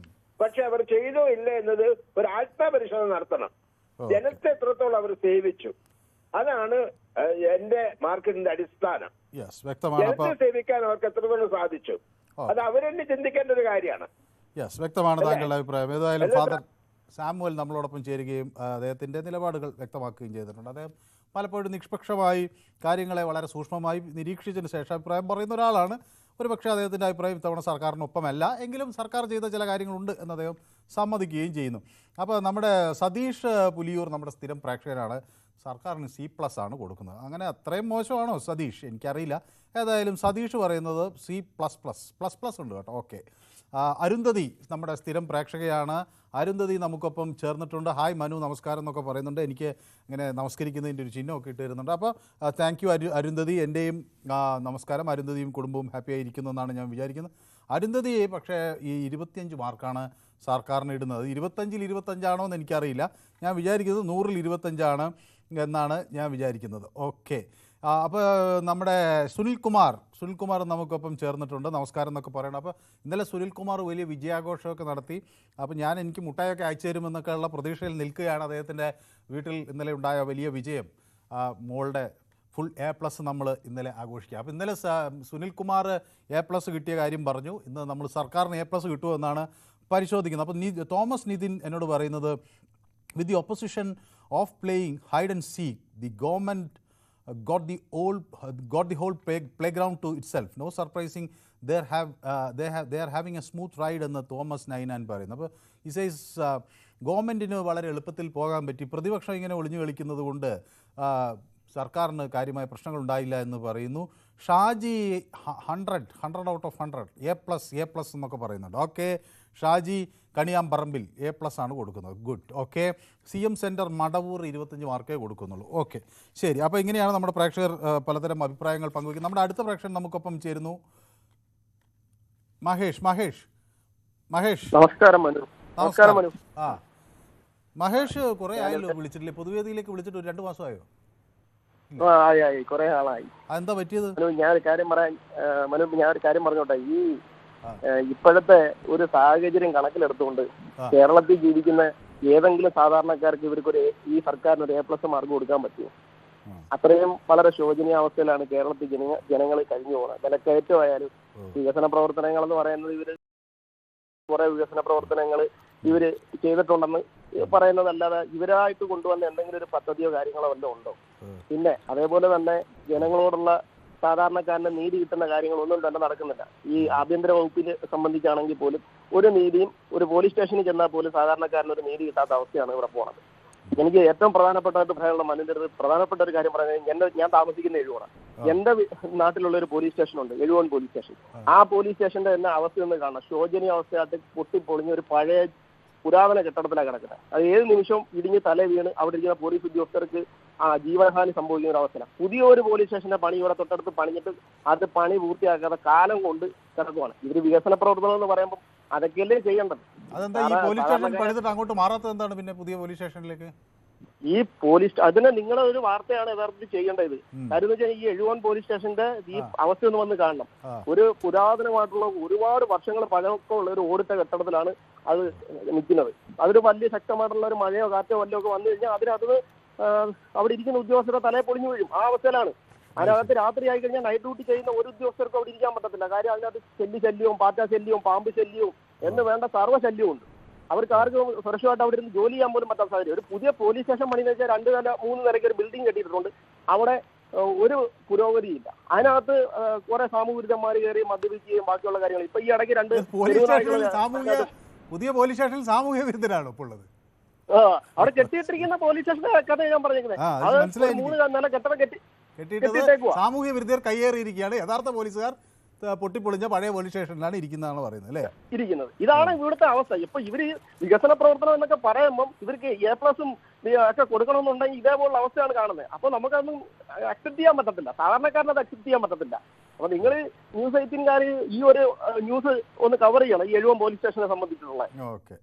പക്ഷെ അവർ ചെയ്തോ ഇല്ല എന്നത് ഒരു ആത്മപരിശോധന നടത്തണം. ജനത്തെ എത്രത്തോളം അവർ സേവിച്ചു, അതാണ് എന്റെ മാർക്കിന്റെ അടിസ്ഥാനം. ജനത്തെ സേവിക്കാൻ അവർക്ക് എത്രത്തോളം സാധിച്ചു, അത് അവരെന്നെ ചിന്തിക്കേണ്ട ഒരു കാര്യമാണ്. യെസ്, വ്യക്തമാണ് താങ്കളുടെ അഭിപ്രായം. ഏതായാലും ഫാദർ സാമുവൽ നമ്മളോടൊപ്പം ചേരുകയും അദ്ദേഹത്തിൻ്റെ നിലപാടുകൾ വ്യക്തമാക്കുകയും ചെയ്തിട്ടുണ്ട്. അദ്ദേഹം പലപ്പോഴും നിഷ്പക്ഷമായി കാര്യങ്ങളെ വളരെ സൂക്ഷ്മമായി നിരീക്ഷിച്ചതിന് ശേഷം അഭിപ്രായം പറയുന്ന ഒരാളാണ്. ഒരു പക്ഷേ അദ്ദേഹത്തിൻ്റെ അഭിപ്രായം ഇത്തവണ സർക്കാരിനൊപ്പമല്ല, എങ്കിലും സർക്കാർ ചെയ്ത ചില കാര്യങ്ങളുണ്ട് എന്ന് അദ്ദേഹം സമ്മതിക്കുകയും ചെയ്യുന്നു. അപ്പോൾ നമ്മുടെ സതീഷ് പുലിയൂർ നമ്മുടെ സ്ഥിരം പ്രേക്ഷകനാണ്. സർക്കാരിന് C+ ആണ് കൊടുക്കുന്നത്. അങ്ങനെ അത്രയും മോശമാണോ സതീഷ്? എനിക്കറിയില്ല. ഏതായാലും സതീഷ് പറയുന്നത് C++++ ഉണ്ട് കേട്ടോ. ഓക്കെ. അരുന്ധതി നമ്മുടെ സ്ഥിരം പ്രേക്ഷകയാണ്. അരുന്ധതി നമുക്കൊപ്പം ചേർന്നിട്ടുണ്ട്. ഹായ് മനു, നമസ്കാരം എന്നൊക്കെ പറയുന്നുണ്ട്. എനിക്ക് ഇങ്ങനെ നമസ്കരിക്കുന്നതിൻ്റെ ഒരു ചിഹ്നമൊക്കെ ഇട്ട് തരുന്നുണ്ട്. അപ്പോൾ താങ്ക് യു അരുന്ധതി. എൻ്റെയും നമസ്കാരം. അരുന്ധതിയും കുടുംബവും ഹാപ്പി ആയിരിക്കുന്നു എന്നാണ് ഞാൻ വിചാരിക്കുന്നത്. അരുന്ധതി പക്ഷേ ഈ 25 മാർക്കാണ് സർക്കാരിന് ഇടുന്നത്. 25-ൽ 25 എന്ന് എനിക്കറിയില്ല. ഞാൻ വിചാരിക്കുന്നത് 100-ൽ 25 എന്നാണ് ഞാൻ വിചാരിക്കുന്നത്. ഓക്കെ. അപ്പോൾ നമ്മുടെ സുനിൽകുമാർ നമുക്കൊപ്പം ചേർന്നിട്ടുണ്ട്. നമസ്കാരം എന്നൊക്കെ പറയണം. അപ്പോൾ ഇന്നലെ സുനിൽകുമാർ വലിയ വിജയാഘോഷമൊക്കെ നടത്തി. അപ്പോൾ എനിക്ക് മുട്ടായൊക്കെ അയച്ചു തരുമെന്നൊക്കെ ഉള്ള പ്രതീക്ഷയിൽ നിൽക്കുകയാണ്. അദ്ദേഹത്തിൻ്റെ വീട്ടിൽ ഇന്നലെ ഉണ്ടായ വലിയ വിജയം, മോളുടെ ഫുൾ A+ നമ്മൾ ഇന്നലെ ആഘോഷിക്കുക. അപ്പോൾ ഇന്നലെ സുനിൽകുമാർ A+ കിട്ടിയ കാര്യം പറഞ്ഞു. ഇന്ന് നമ്മൾ സർക്കാരിന് A+ കിട്ടുമെന്നാണ് പരിശോധിക്കുന്നത്. അപ്പോൾ തോമസ് നിതിൻ എന്നോട് പറയുന്നത്, with the opposition of playing hide and seek, the government got the whole playground to itself. No surprising they are having a smooth ride എന്ന് തോമസ് നൈനാൻ പറയുന്നു. അപ്പോൾ ഈ സൈസ് ഗവൺമെൻറ്റിന് വളരെ എളുപ്പത്തിൽ പോകാൻ പറ്റി. പ്രതിപക്ഷം ഇങ്ങനെ ഒളിഞ്ഞു കളിക്കുന്നത് കൊണ്ട് സർക്കാരിന് കാര്യമായ പ്രശ്നങ്ങൾ ഉണ്ടായില്ല എന്ന് പറയുന്നു. ഷാജി 100 out of 100 A+ എന്നൊക്കെ പറയുന്നുണ്ട്. ഓക്കെ. ഷാജി കണിയാമ്പറമ്പിൽ A+ ആണ് കൊടുക്കുന്നത്. Good. Okay. CM centre Madavoor 25 മാർക്കേ കൊടുക്കുന്നുള്ളൂ. ഓക്കെ, ശരി. അപ്പോൾ ഇങ്ങനെയാണ് നമ്മുടെ പ്രേക്ഷകർ പലതരം അഭിപ്രായങ്ങൾ പങ്കുവയ്ക്കുന്നത്. നമ്മുടെ അടുത്ത പ്രേക്ഷകൻ നമുക്കൊപ്പം ചേരുന്നു. മഹേഷ്. നമസ്കാരം മനു. മഹേഷ് കുറേ ആയല്ലോ വിളിച്ചിട്ടില്ലേ? പൊതുവേദിയിലേക്ക് വിളിച്ചിട്ട് 2 മാസമായോ? ആയി, കുറെ ആളായി. എന്താ പറ്റിയത്? ഞാനൊരു കാര്യം പറഞ്ഞോട്ടെ. ഈ ഇപ്പോഴത്തെ ഒരു സാഹചര്യം കണക്കിലെടുത്തുകൊണ്ട് കേരളത്തിൽ ജീവിക്കുന്ന ഏതെങ്കിലും സാധാരണക്കാർക്ക് ഈ സർക്കാരിന് ഒരു A+ മാർക്ക് കൊടുക്കാൻ പറ്റുമോ? അത്രയും വളരെ ശോചനീയ അവസ്ഥയിലാണ് കേരളത്തിൽ ജനങ്ങൾ കഴിഞ്ഞു പോകുന്നത്. വിലക്കയറ്റമായാലും വികസന പ്രവർത്തനങ്ങൾ എന്ന് പറയുന്നത് കുറെ വികസന പ്രവർത്തനങ്ങൾ ഇവര് ചെയ്തിട്ടുണ്ടെന്ന് പറയുന്നതല്ലാതെ ഇവരായിട്ട് കൊണ്ടുവന്ന എന്തെങ്കിലും ഒരു പദ്ധതിയോ കാര്യങ്ങളോ വല്ലതും ഉണ്ടോ? പിന്നെ അതേപോലെ തന്നെ ജനങ്ങളോടുള്ള സാധാരണക്കാരന് നീതി കിട്ടുന്ന കാര്യങ്ങളൊന്നും തന്നെ നടക്കുന്നില്ല. ഈ ആഭ്യന്തര വകുപ്പിനെ സംബന്ധിച്ചാണെങ്കിൽ പോലും ഒരു നീതിയും, ഒരു പോലീസ് സ്റ്റേഷനിൽ ചെന്നാൽ പോലും സാധാരണക്കാരന് ഒരു നീതി കിട്ടാത്ത അവസ്ഥയാണ് ഇവിടെ പോണത്. എനിക്ക് ഏറ്റവും പ്രധാനപ്പെട്ടതായിട്ട് പറയാനുള്ള മനുഷ്യർ പ്രധാനപ്പെട്ട ഒരു കാര്യം പറയുന്നത്, ഞാൻ താമസിക്കുന്ന എഴുവോണ. എന്റെ നാട്ടിലുള്ള ഒരു പോലീസ് സ്റ്റേഷൻ ഉണ്ട്, എഴുവോൺ പോലീസ് സ്റ്റേഷൻ. ആ പോലീസ് സ്റ്റേഷന്റെ തന്നെ അവസ്ഥയൊന്നും കാണാം. ശോചനീയ അവസ്ഥയായിട്ട് പൊട്ടിപ്പൊളിഞ്ഞ ഒരു പഴയ പുരാതന കെട്ടിടത്തിലാണ് കിടക്കുന്നത്. അത് ഏത് നിമിഷവും ഇടിഞ്ഞ് തല വീണ് അവിടെ ഇരിക്കുന്ന പോലീസ് ഉദ്യോഗസ്ഥർക്ക് ജീവഹാനി സംഭവിക്കുന്ന ഒരു അവസ്ഥ. പുതിയ ഒരു പോലീസ് സ്റ്റേഷന്റെ പണി ഇവിടെ തൊട്ടടുത്ത് പണിഞ്ഞിട്ട് അത് പണി പൂർത്തിയാക്കാതെ കാലം കൊണ്ട് കിടക്കുവാണ്. ഇവര് വികസന പ്രവർത്തനം എന്ന് പറയുമ്പോൾ അതൊക്കെയല്ലേ ചെയ്യേണ്ടത്. അങ്ങോട്ട് മാറാത്തത് എന്താണ് പിന്നെ പുതിയ പോലീസ് സ്റ്റേഷനിലേക്ക്? ഈ പോലീസ് അതിനെ നിങ്ങളെ ഒരു വാർത്തയാണ് യഥാർത്ഥത്തിൽ ചെയ്യേണ്ടത്. കാര്യം എന്ന് വെച്ചാൽ ഈ എഴുവോൺ പോലീസ് സ്റ്റേഷന്റെ ഈ അവസ്ഥ ഒന്ന് വന്ന് കാണണം. ഒരു പുരാതനമായിട്ടുള്ള ഒരുപാട് വർഷങ്ങൾ പഴക്കമുള്ള ഒരു ഓടിട്ട കെട്ടിടത്തിലാണ് അത് നിൽക്കുന്നത്. അതൊരു വലിയ ശക്തമായിട്ടുള്ള ഒരു മഴയോ കാറ്റോ വല്ലോ ഒക്കെ വന്നു കഴിഞ്ഞാൽ അതിനകത്ത് അവിടെ ഇരിക്കുന്ന ഉദ്യോഗസ്ഥരുടെ തലയെ പൊളിഞ്ഞു വീഴും. ആ അവസ്ഥയിലാണ്. അതിനകത്ത് രാത്രി ആയി കഴിഞ്ഞാൽ നൈറ്റ് ഡ്യൂട്ടി ചെയ്യുന്ന ഒരു ഉദ്യോഗസ്ഥർക്കും അവിടെ ഇരിക്കാൻ പറ്റത്തില്ല. കാര്യം അതിനകത്ത് ശല്യവും പാറ്റ ശല്യവും പാമ്പ് ശല്യവും എന്ന് വേണ്ട സർവ്വ ശല്യവും ഉണ്ട്. അവർക്ക് ആർക്കും സുരക്ഷിതമായിട്ട് അവിടെ ഇരുന്ന് ജോലി ചെയ്യാൻ പോലും പറ്റാത്ത സാഹചര്യം. ഒരു പുതിയ പോലീസ് സ്റ്റേഷൻ പണിയെന്ന് വെച്ചാൽ 2 നില 3 നിലയ്ക്ക് ഒരു ബിൽഡിംഗ് കെട്ടിയിട്ടുണ്ട്. അവിടെ ഒരു പുരോഗതിയില്ല. അതിനകത്ത് കുറെ സാമൂഹികന്മാർ കയറി മദ്യപിക്കുകയും ബാക്കിയുള്ള കാര്യങ്ങൾ. ഇപ്പൊ ഈ ഇടയ്ക്ക് 2 പുതിയ പോലീസ് സ്റ്റേഷനിൽ സാമൂഹ്യ വിരുദ്ധരാണ് ഇപ്പോൾ ഉള്ളത്. അവിടെ കെട്ടിയിട്ടിരിക്കുന്ന പോലീസ് സ്റ്റേഷന്റെ കഥ ഞാൻ പറഞ്ഞിരിക്കുന്നത്. അത് 3 നില കെട്ടിടം കെട്ടിയിട്ടേക്കുവാ. സാമൂഹ്യ വിരുദ്ധർ കയ്യേറിയിരിക്കുകയാണ്. യഥാർത്ഥ പോലീസുകാർ പൊട്ടിപ്പൊളിഞ്ഞ പഴയ പോലീസ് സ്റ്റേഷനിലാണ് ഇരിക്കുന്നതാണ് പറയുന്നത് അല്ലേ? ഇരിക്കുന്നത്. ഇതാണ് ഇവിടുത്തെ അവസ്ഥ. ഇപ്പൊ ഇവര് വികസന പ്രവർത്തനം എന്നൊക്കെ പറയുമ്പോൾ ഇവർക്ക് A+ ഒക്കെ കൊടുക്കണമെന്നുണ്ടെങ്കിൽ ഇതേപോലുള്ള അവസ്ഥയാണ് കാണുന്നത്. അപ്പൊ നമുക്കതൊന്നും അക്സെപ്റ്റ് ചെയ്യാൻ പറ്റത്തില്ല. സാധാരണക്കാരനത് അക്സെപ്റ്റ് ചെയ്യാൻ പറ്റത്തില്ല. അപ്പൊ നിങ്ങൾ ന്യൂസ് 18-കാർ ഈ ഒരു ന്യൂസ് ഒന്ന് കവർ ചെയ്യണം, ഈ എഴുവോൺ പോലീസ് സ്റ്റേഷനെ സംബന്ധിച്ചിട്ടുള്ള. ഓക്കെ.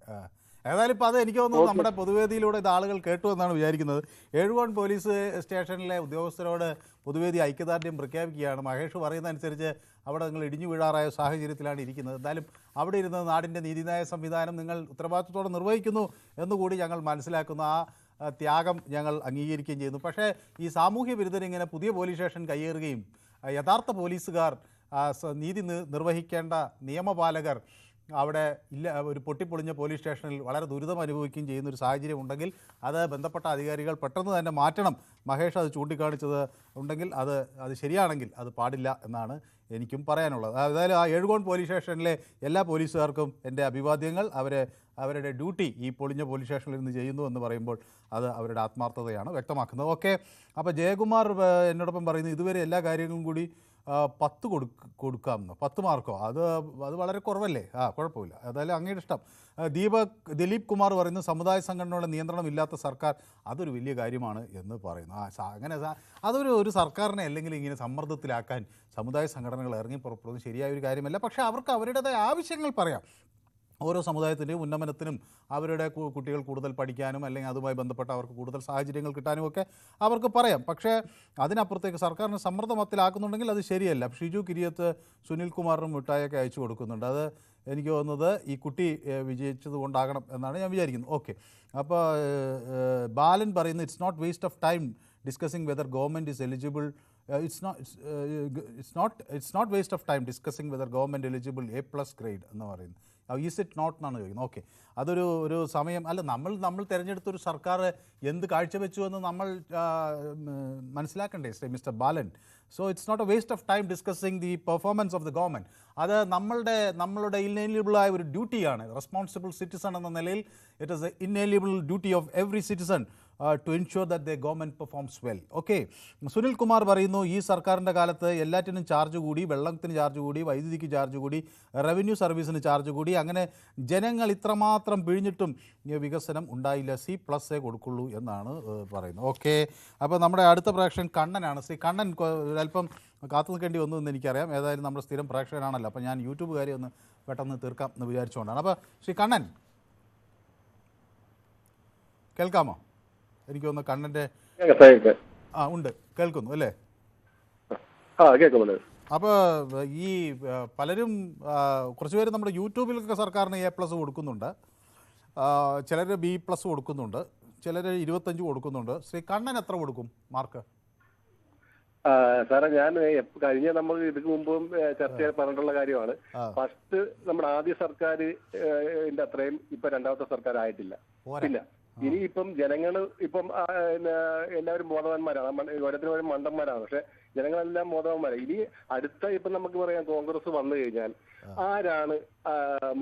ഏതായാലും ഇപ്പോൾ അത് എനിക്ക് തോന്നുന്നു നമ്മുടെ പൊതുവേദിയിലൂടെ ഇത് ആളുകൾ കേട്ടു എന്നാണ് വിചാരിക്കുന്നത്. എഴുവോൺ പോലീസ് സ്റ്റേഷനിലെ ഉദ്യോഗസ്ഥരോട് പൊതുവേദി ഐക്യദാർഢ്യം പ്രഖ്യാപിക്കുകയാണ്. മഹേഷ് പറയുന്നതനുസരിച്ച് അവിടെ നിങ്ങൾ ഇടിഞ്ഞു വീഴാറായ സാഹചര്യത്തിലാണ് ഇരിക്കുന്നത്. എന്തായാലും അവിടെ ഇരുന്ന് നാടിൻ്റെ നീതിന്യായ സംവിധാനം നിങ്ങൾ ഉത്തരവാദിത്വത്തോടെ നിർവഹിക്കുന്നു എന്നുകൂടി ഞങ്ങൾ മനസ്സിലാക്കുന്നു. ആ ത്യാഗം ഞങ്ങൾ അംഗീകരിക്കുകയും ചെയ്യുന്നു. പക്ഷേ ഈ സാമൂഹ്യ വിരുദ്ധരിങ്ങനെ പുതിയ പോലീസ് സ്റ്റേഷൻ കയ്യേറുകയും യഥാർത്ഥ പോലീസുകാർ നീതി നിർവഹിക്കേണ്ട നിയമപാലകർ അവിടെ ഇല്ല, ഒരു പൊട്ടിപ്പൊളിഞ്ഞ പോലീസ് സ്റ്റേഷനിൽ വളരെ ദുരിതം അനുഭവിക്കുകയും ചെയ്യുന്ന ഒരു സാഹചര്യം ഉണ്ടെങ്കിൽ അത് ബന്ധപ്പെട്ട അധികാരികൾ പെട്ടെന്ന് തന്നെ മാറ്റണം. മഹേഷ് അത് ചൂണ്ടിക്കാണിച്ചത് ഉണ്ടെങ്കിൽ അത് ശരിയാണെങ്കിൽ അത് പാടില്ല എന്നാണ് എനിക്കും പറയാനുള്ളത്. അതായത് ആ എഴുകോൺ പോലീസ് സ്റ്റേഷനിലെ എല്ലാ പോലീസുകാർക്കും എൻ്റെ അഭിവാദ്യങ്ങൾ. അവരുടെ ഡ്യൂട്ടി ഈ പൊളിഞ്ഞ പോലീസ് സ്റ്റേഷനിൽ നിന്ന് ചെയ്യുന്നു എന്ന് പറയുമ്പോൾ അത് അവരുടെ ആത്മാർത്ഥതയാണ് വ്യക്തമാക്കുന്നത്. ഓക്കെ, അപ്പോൾ ജയകുമാർ എന്നോടൊപ്പം പറയുന്നു ഇതുവരെ എല്ലാ കാര്യങ്ങളും കൂടി 10 കൊടുക്കാമെന്നോ, 10 മാർക്കോ, അത് വളരെ കുറവല്ലേ? കുഴപ്പമില്ല, അതായാലും അങ്ങയുടെ ഇഷ്ടം. ദിലീപ് കുമാർ പറയുന്നു സമുദായ സംഘടനകളുടെ നിയന്ത്രണം ഇല്ലാത്ത സർക്കാർ, അതൊരു വലിയ കാര്യമാണ് എന്ന് പറയുന്നു. അങ്ങനെ ഒരു സർക്കാരിനെ അല്ലെങ്കിൽ ഇങ്ങനെ സമ്മർദ്ദത്തിലാക്കാൻ സമുദായ സംഘടനകൾ ഇറങ്ങി പുറപ്പെടുന്നത് ശരിയായ ഒരു കാര്യമല്ല. പക്ഷേ അവർക്ക് അവരുടേതായ ആവശ്യങ്ങൾ പറയാം. ഓരോ സമുദായത്തിൻ്റെയും ഉന്നമനത്തിനും അവരുടെ കുട്ടികൾ കൂടുതൽ പഠിക്കാനും അല്ലെങ്കിൽ അതുമായി ബന്ധപ്പെട്ട അവർക്ക് കൂടുതൽ സാഹചര്യങ്ങൾ കിട്ടാനുമൊക്കെ അവർക്ക് പറയാം. പക്ഷേ അതിനപ്പുറത്തേക്ക് സർക്കാരിന് സമ്മർദ്ദമത്തിലാക്കുന്നുണ്ടെങ്കിൽ അത് ശരിയല്ല. ഷിജു കിരിയത്ത് സുനിൽ കുമാറിനും മിഠായിയൊക്കെ അയച്ചു കൊടുക്കുന്നുണ്ട്. അത് എനിക്ക് തോന്നുന്നത് ഈ കുട്ടി വിജയിച്ചത് കൊണ്ടാകണം എന്നാണ് ഞാൻ വിചാരിക്കുന്നത്. ഓക്കെ, അപ്പോൾ ബാലൻ പറയുന്നത് it's not waste of time discussing whether government is eligible. it's not waste of time discussing whether government eligible A+ grade എന്ന് പറയുന്നത്. ഈസ് ഇറ്റ് നോട്ട് എന്നാണ് ചോദിക്കുന്നത്. ഓക്കെ, അതൊരു സമയം അല്ല, നമ്മൾ തിരഞ്ഞെടുത്തൊരു സർക്കാർ എന്ത് കാഴ്ചവെച്ചു എന്ന് നമ്മൾ മനസ്സിലാക്കണ്ടേ mister Balan. So it's not a waste of time discussing the performance of the government. അത് നമ്മളുടെ ഇന്നേലിയബിളായ ഒരു ഡ്യൂട്ടിയാണ്. റെസ്പോൺസിബിൾ സിറ്റിസൺ എന്ന നിലയിൽ it is a inalienable duty of every citizen to ensure that the government performs well. Okay, Sunil Kumar പറയുന്നു ഈ സർക്കാരിൻ്റെ കാലത്ത് എല്ലാറ്റിനും ചാർജ് കൂടി, വെള്ളത്തിന് ചാർജ് കൂടി, വൈദ്യുതിക്ക് ചാർജ് കൂടി, റവന്യൂ സർവീസിന് ചാർജ് കൂടി, അങ്ങനെ ജനങ്ങൾ ഇത്രമാത്രം പിഴിഞ്ഞിട്ടും വികസനം ഉണ്ടായില്ല, C+ കൊടുക്കുള്ളൂ എന്നാണ് പറയുന്നത്. ഓക്കെ, അപ്പോൾ നമ്മുടെ അടുത്ത പ്രേക്ഷകൻ കണ്ണനാണ്. ശ്രീ കണ്ണൻ അല്പം കാത്തു നിൽക്കേണ്ടി വന്നു എന്ന് എനിക്കറിയാം. ഏതായാലും നമ്മുടെ സ്ഥിരം പ്രേക്ഷകനാണല്ലോ, അപ്പോൾ ഞാൻ യൂട്യൂബ് കാര്യം ഒന്ന് പെട്ടെന്ന് തീർക്കാം എന്ന് വിചാരിച്ചുകൊണ്ടാണ്. അപ്പോൾ ശ്രീ കണ്ണൻ കേൾക്കാമോ? എനിക്ക് തോന്നുന്നു കണ്ണൻ്റെ ഉണ്ട്, കേൾക്കുന്നു അല്ലേ? അപ്പോൾ ഈ പലരും കുറച്ചുപേര് നമ്മുടെ യൂട്യൂബിലൊക്കെ സർക്കാരിന് A+ കൊടുക്കുന്നുണ്ട്, ചിലർ B+ കൊടുക്കുന്നുണ്ട്, ചിലർ 25 കൊടുക്കുന്നുണ്ട്. ശ്രീ കണ്ണൻ എത്ര കൊടുക്കും മാർക്ക്? സാറേ, ഞാൻ കഴിഞ്ഞ നമ്മൾ ഇതിക്ക് മുമ്പും ചർച്ച പറഞ്ഞിട്ടുള്ള കാര്യമാണ്. ഫസ്റ്റ് നമ്മുടെ ആദ്യ സർക്കാരിന്റെ അത്രയും ഇപ്പൊ രണ്ടാമത്തെ സർക്കാർ ആയിട്ടില്ല. പിന്നെ ഇനിയിപ്പം ജനങ്ങള് ഇപ്പം എല്ലാവരും ബോധവാന്മാരാണ്, ഓരോരുത്തരും മണ്ടന്മാരാണ്. പക്ഷെ ജനങ്ങളെല്ലാം ബോധവാന്മാരാണ്. ഇനി അടുത്ത ഇപ്പം നമുക്ക് പറയാം കോൺഗ്രസ് വന്നു കഴിഞ്ഞാൽ ആരാണ്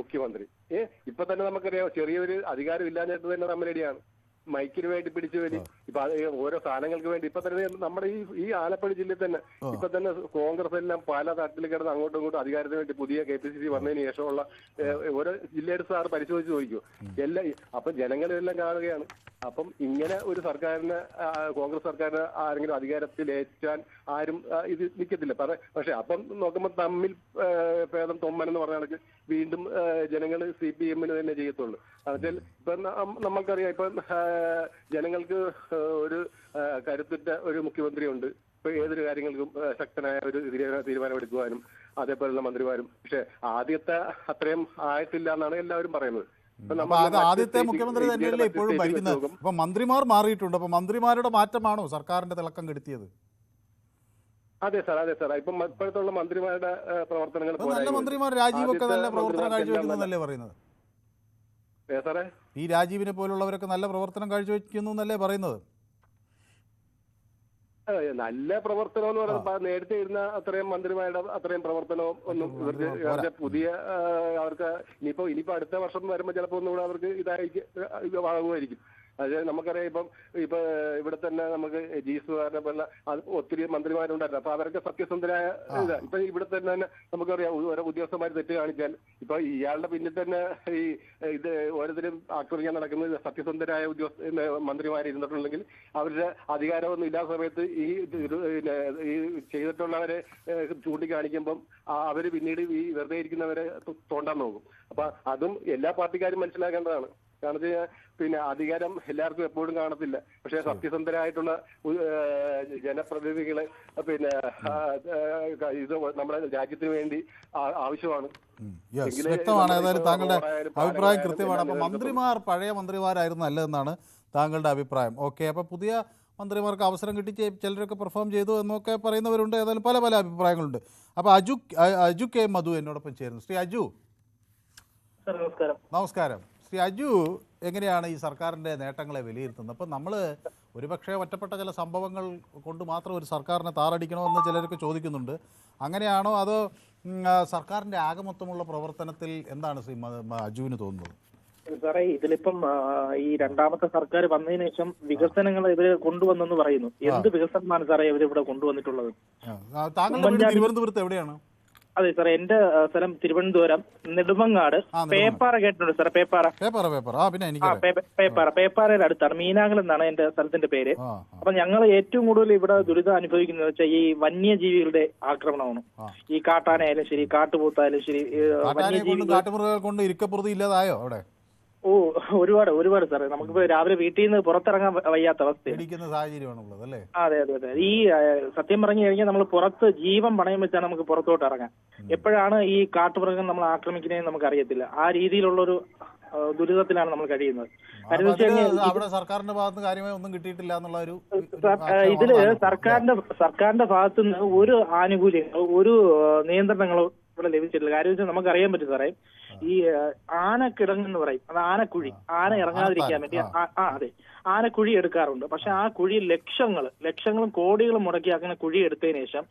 മുഖ്യമന്ത്രി? ഇപ്പൊ തന്നെ നമുക്കറിയാം ചെറിയൊരു അധികാരം ഇല്ലാഞ്ഞിട്ട് തന്നെ റമ്മലടിയാണ്. മൈക്കിന് വേണ്ടി പിടിച്ചു വരി, ഇപ്പൊ ഓരോ സാധനങ്ങൾക്ക് വേണ്ടി ഇപ്പൊ തന്നെ നമ്മുടെ ഈ ആലപ്പുഴ ജില്ലയിൽ തന്നെ ഇപ്പൊ തന്നെ കോൺഗ്രസ് എല്ലാം പല തട്ടിൽ കിടന്ന് അങ്ങോട്ടും ഇങ്ങോട്ടും അധികാരത്തിന് വേണ്ടി പുതിയ KPCC വന്നതിന് ശേഷമുള്ള ഓരോ ജില്ലയുടെ സാർ പരിശോധിച്ച് നോക്കിയോ എല്ലാം. അപ്പം ജനങ്ങളെല്ലാം കാണുകയാണ്. അപ്പം ഇങ്ങനെ ഒരു സർക്കാരിന് കോൺഗ്രസ് സർക്കാരിന് ആരെങ്കിലും അധികാരത്തിലേറ്റാൻ ആരും ഇത് നിൽക്കത്തില്ല. പക്ഷെ അപ്പം നോക്കുമ്പോൾ തമ്മിൽ ഭേദം തൊമ്മനെന്ന് പറഞ്ഞ കണക്ക് വീണ്ടും ജനങ്ങൾ CPM തന്നെ ചെയ്യത്തുള്ളൂ. എന്നുവെച്ചാൽ ഇപ്പൊ നമ്മൾക്കറിയാം ഇപ്പം ജനങ്ങൾക്ക് ഒരു കരുത്തുറ്റ ഒരു മുഖ്യമന്ത്രിയുണ്ട്. ഇപ്പൊ ഏതൊരു കാര്യങ്ങൾക്കും ശക്തനായ ഒരു തീരുമാനമെടുക്കുവാനും അതേപോലുള്ള മന്ത്രിമാരും. പക്ഷെ ആദ്യത്തെ അത്രയും ആയിട്ടില്ല എന്നാണ് എല്ലാവരും പറയുന്നത്. ആദ്യത്തെ മുഖ്യമന്ത്രി തന്നെയല്ലേ ഇപ്പോഴും ഭരിക്കുന്നത്. അപ്പൊ മന്ത്രിമാർ മാറിയിട്ടുണ്ട്. അപ്പൊ മന്ത്രിമാരുടെ മാറ്റമാണോ സർക്കാരിന്റെ തിളക്കം കെടുത്തിയത്? അതെ സാർ, അതെ സാർ. ഇപ്പം ഇപ്പോഴത്തുള്ള മന്ത്രിമാരുടെ പ്രവർത്തനങ്ങൾ നല്ല മന്ത്രിമാർ, രാജീവൊക്കെ നല്ല പ്രവർത്തനം കാഴ്ചവെക്കുന്നതല്ലേ പറയുന്നത്? സാറേ, ഈ രാജീവിനെ പോലുള്ളവരൊക്കെ നല്ല പ്രവർത്തനം കാഴ്ചവെക്കുന്നു എന്നല്ലേ പറയുന്നത്? നല്ല പ്രവർത്തനം എന്ന് പറയുന്നത് നേരത്തെ ഇരുന്ന അത്രയും മന്ത്രിമാരുടെ അത്രയും പ്രവർത്തനവും ഒന്നും ഇവർക്ക് പുതിയ അവർക്ക് ഇനിയിപ്പോ അടുത്ത വർഷം വരുമ്പോൾ ചിലപ്പോൾ ഒന്നുകൂടെ അവർക്ക് ഇതായിരിക്കും. അതായത് നമുക്കറിയാം ഇപ്പൊ ഇവിടെ തന്നെ നമുക്ക് ജീസുകാരനെ പോലെ ഒത്തിരി മന്ത്രിമാരുണ്ടായിരുന്നു. അപ്പൊ അവരൊക്കെ സത്യസന്ധരായ ഇതാ. ഇപ്പൊ ഇവിടെ തന്നെ നമുക്കറിയാം ഓരോ ഉദ്യോഗസ്ഥന്മാർ തെറ്റ് കാണിച്ചാൽ ഇപ്പൊ ഇയാളുടെ പിന്നിൽ തന്നെ ഇത് ഓരോരുത്തരും ആക്രമിക്കാൻ നടക്കുന്നത് സത്യസന്ധരായ മന്ത്രിമാർ ഇരുന്നിട്ടുണ്ടെങ്കിൽ അവരുടെ അധികാരമൊന്നും ഇല്ലാത്ത സമയത്ത് ഈ ചെയ്തിട്ടുള്ളവരെ ചൂണ്ടിക്കാണിക്കുമ്പം അവര് പിന്നീട് ഈ വെറുതെ ഇരിക്കുന്നവരെ തോണ്ടാൻ നോക്കും. അപ്പൊ അതും എല്ലാ പാർട്ടിക്കാരും മനസ്സിലാക്കേണ്ടതാണ്. കാരണം വെച്ച് കഴിഞ്ഞാൽ പിന്നെ അധികാരം എല്ലാവർക്കും എപ്പോഴും കാണത്തില്ല. പക്ഷെ സത്യസന്ധരായിട്ടുള്ള ജനപ്രതിനിധികളെ പിന്നെ ഇത് നമ്മുടെ രാജ്യത്തിന് വേണ്ടി ആവശ്യമാണ്. വ്യക്തമാണ്. ഏതായാലും താങ്കളുടെ അഭിപ്രായം കൃത്യമാണ്. അപ്പൊ മന്ത്രിമാർ പഴയ മന്ത്രിമാരായിരുന്നു നല്ലതെന്നാണ് താങ്കളുടെ അഭിപ്രായം. ഓക്കെ, അപ്പൊ പുതിയ മന്ത്രിമാർക്ക് അവസരം കിട്ടി, ചിലരൊക്കെ പെർഫോം ചെയ്തു എന്നൊക്കെ പറയുന്നവരുണ്ട്. ഏതായാലും പല അഭിപ്രായങ്ങളുണ്ട്. അപ്പോൾ അജു K. മധു എന്നോടൊപ്പം ചേരുന്നു. ശ്രീ അജു, നമസ്കാരം. ശ്രീ അജു, എങ്ങനെയാണ് ഈ സർക്കാരിൻ്റെ നേട്ടങ്ങളെ വിലയിരുത്തുന്നത്? അപ്പം നമ്മൾ ഒരുപക്ഷെ ഒറ്റപ്പെട്ട ചില സംഭവങ്ങൾ കൊണ്ട് മാത്രം ഒരു സർക്കാരിനെ താറടിക്കണമെന്ന് ചിലരൊക്കെ ചോദിക്കുന്നുണ്ട്. അങ്ങനെയാണോ അതോ സർക്കാരിൻ്റെ ആകെമൊത്തമുള്ള പ്രവർത്തനത്തിൽ എന്താണ് ശ്രീ അജുവിന് തോന്നുന്നത്? സാറേ, ഇതിലിപ്പം ഈ രണ്ടാമത്തെ സർക്കാർ വന്നതിന് ശേഷം വികസനങ്ങൾ ഇവര് കൊണ്ടുവന്നെന്ന് പറയുന്നു. എന്ത് വികസനമാണ് സാറേ ഇവരിവിടെ കൊണ്ടുവന്നിട്ടുള്ളത്? താങ്കളുടെ തിരുവനന്തപുരത്ത് എവിടെയാണ്? അതെ സാറേ, എന്റെ സ്ഥലം തിരുവനന്തപുരം നെടുമങ്ങാട്. പേപ്പാറ കേട്ടിട്ടുണ്ട് സാറേ? പേപ്പാറയുടെ അടുത്താണ്. മീനാങ്കൽ എന്നാണ് എന്റെ സ്ഥലത്തിന്റെ പേര്. അപ്പൊ ഞങ്ങൾ ഏറ്റവും കൂടുതൽ ഇവിടെ ദുരിതം അനുഭവിക്കുന്നത് വെച്ചാൽ ഈ വന്യജീവികളുടെ ആക്രമണമാണ്. ഈ കാട്ടാനയായാലും ശരി, കാട്ടുപോത്തായാലും ശരി, കാട്ടുമൃഗങ്ങൾ കൊണ്ട് ഇരിക്കപ്പുറത്ത് ഇല്ലാതായോ അവിടെ? ഓ, ഒരുപാട് സാറേ. നമുക്കിപ്പോ രാവിലെ വീട്ടിൽ നിന്ന് പുറത്തിറങ്ങാൻ വയ്യാത്ത സാഹചര്യമാണുള്ളത് അല്ലേ? അതെ. ഈ സത്യം പറഞ്ഞു കഴിഞ്ഞാൽ നമ്മൾ പുറത്ത് ജീവൻ പണയം വെച്ചാണ് നമുക്ക് പുറത്തോട്ട് ഇറങ്ങാൻ. എപ്പോഴാണ് ഈ കാട്ടുമൃഗം നമ്മൾ ആക്രമിക്കുന്നതെന്ന് നമുക്ക് അറിയത്തില്ല. ആ രീതിയിലുള്ളൊരു ദുരിതത്തിലാണ് നമ്മൾ കഴിയുന്നത്. അവിടെ സർക്കാരിന്റെ ഭാഗത്ത് കാര്യമായി ഒന്നും കിട്ടിയിട്ടില്ല എന്നുള്ള ഒരു ഇതില് സർക്കാരിന്റെ ഭാഗത്തു നിന്ന് ഒരു ആനുകൂല്യങ്ങളോ ഒരു നിയന്ത്രണങ്ങളോ ഇവിടെ ലഭിച്ചിട്ടില്ല. കാര്യം വെച്ചാൽ നമുക്ക് അറിയാൻ പറ്റും സാറേ, ഈ ആനക്കിടങ്ങെന്ന് പറയും, അത് ആനക്കുഴി. ആന ഇറങ്ങാതിരിക്കാൻ വേണ്ടി അതെ, ആനക്കുഴി എടുക്കാറുണ്ട്. പക്ഷെ ആ കുഴി ലക്ഷങ്ങളും കോടികളും മുടക്കി അങ്ങനെ കുഴി എടുത്തതിന് ശേഷം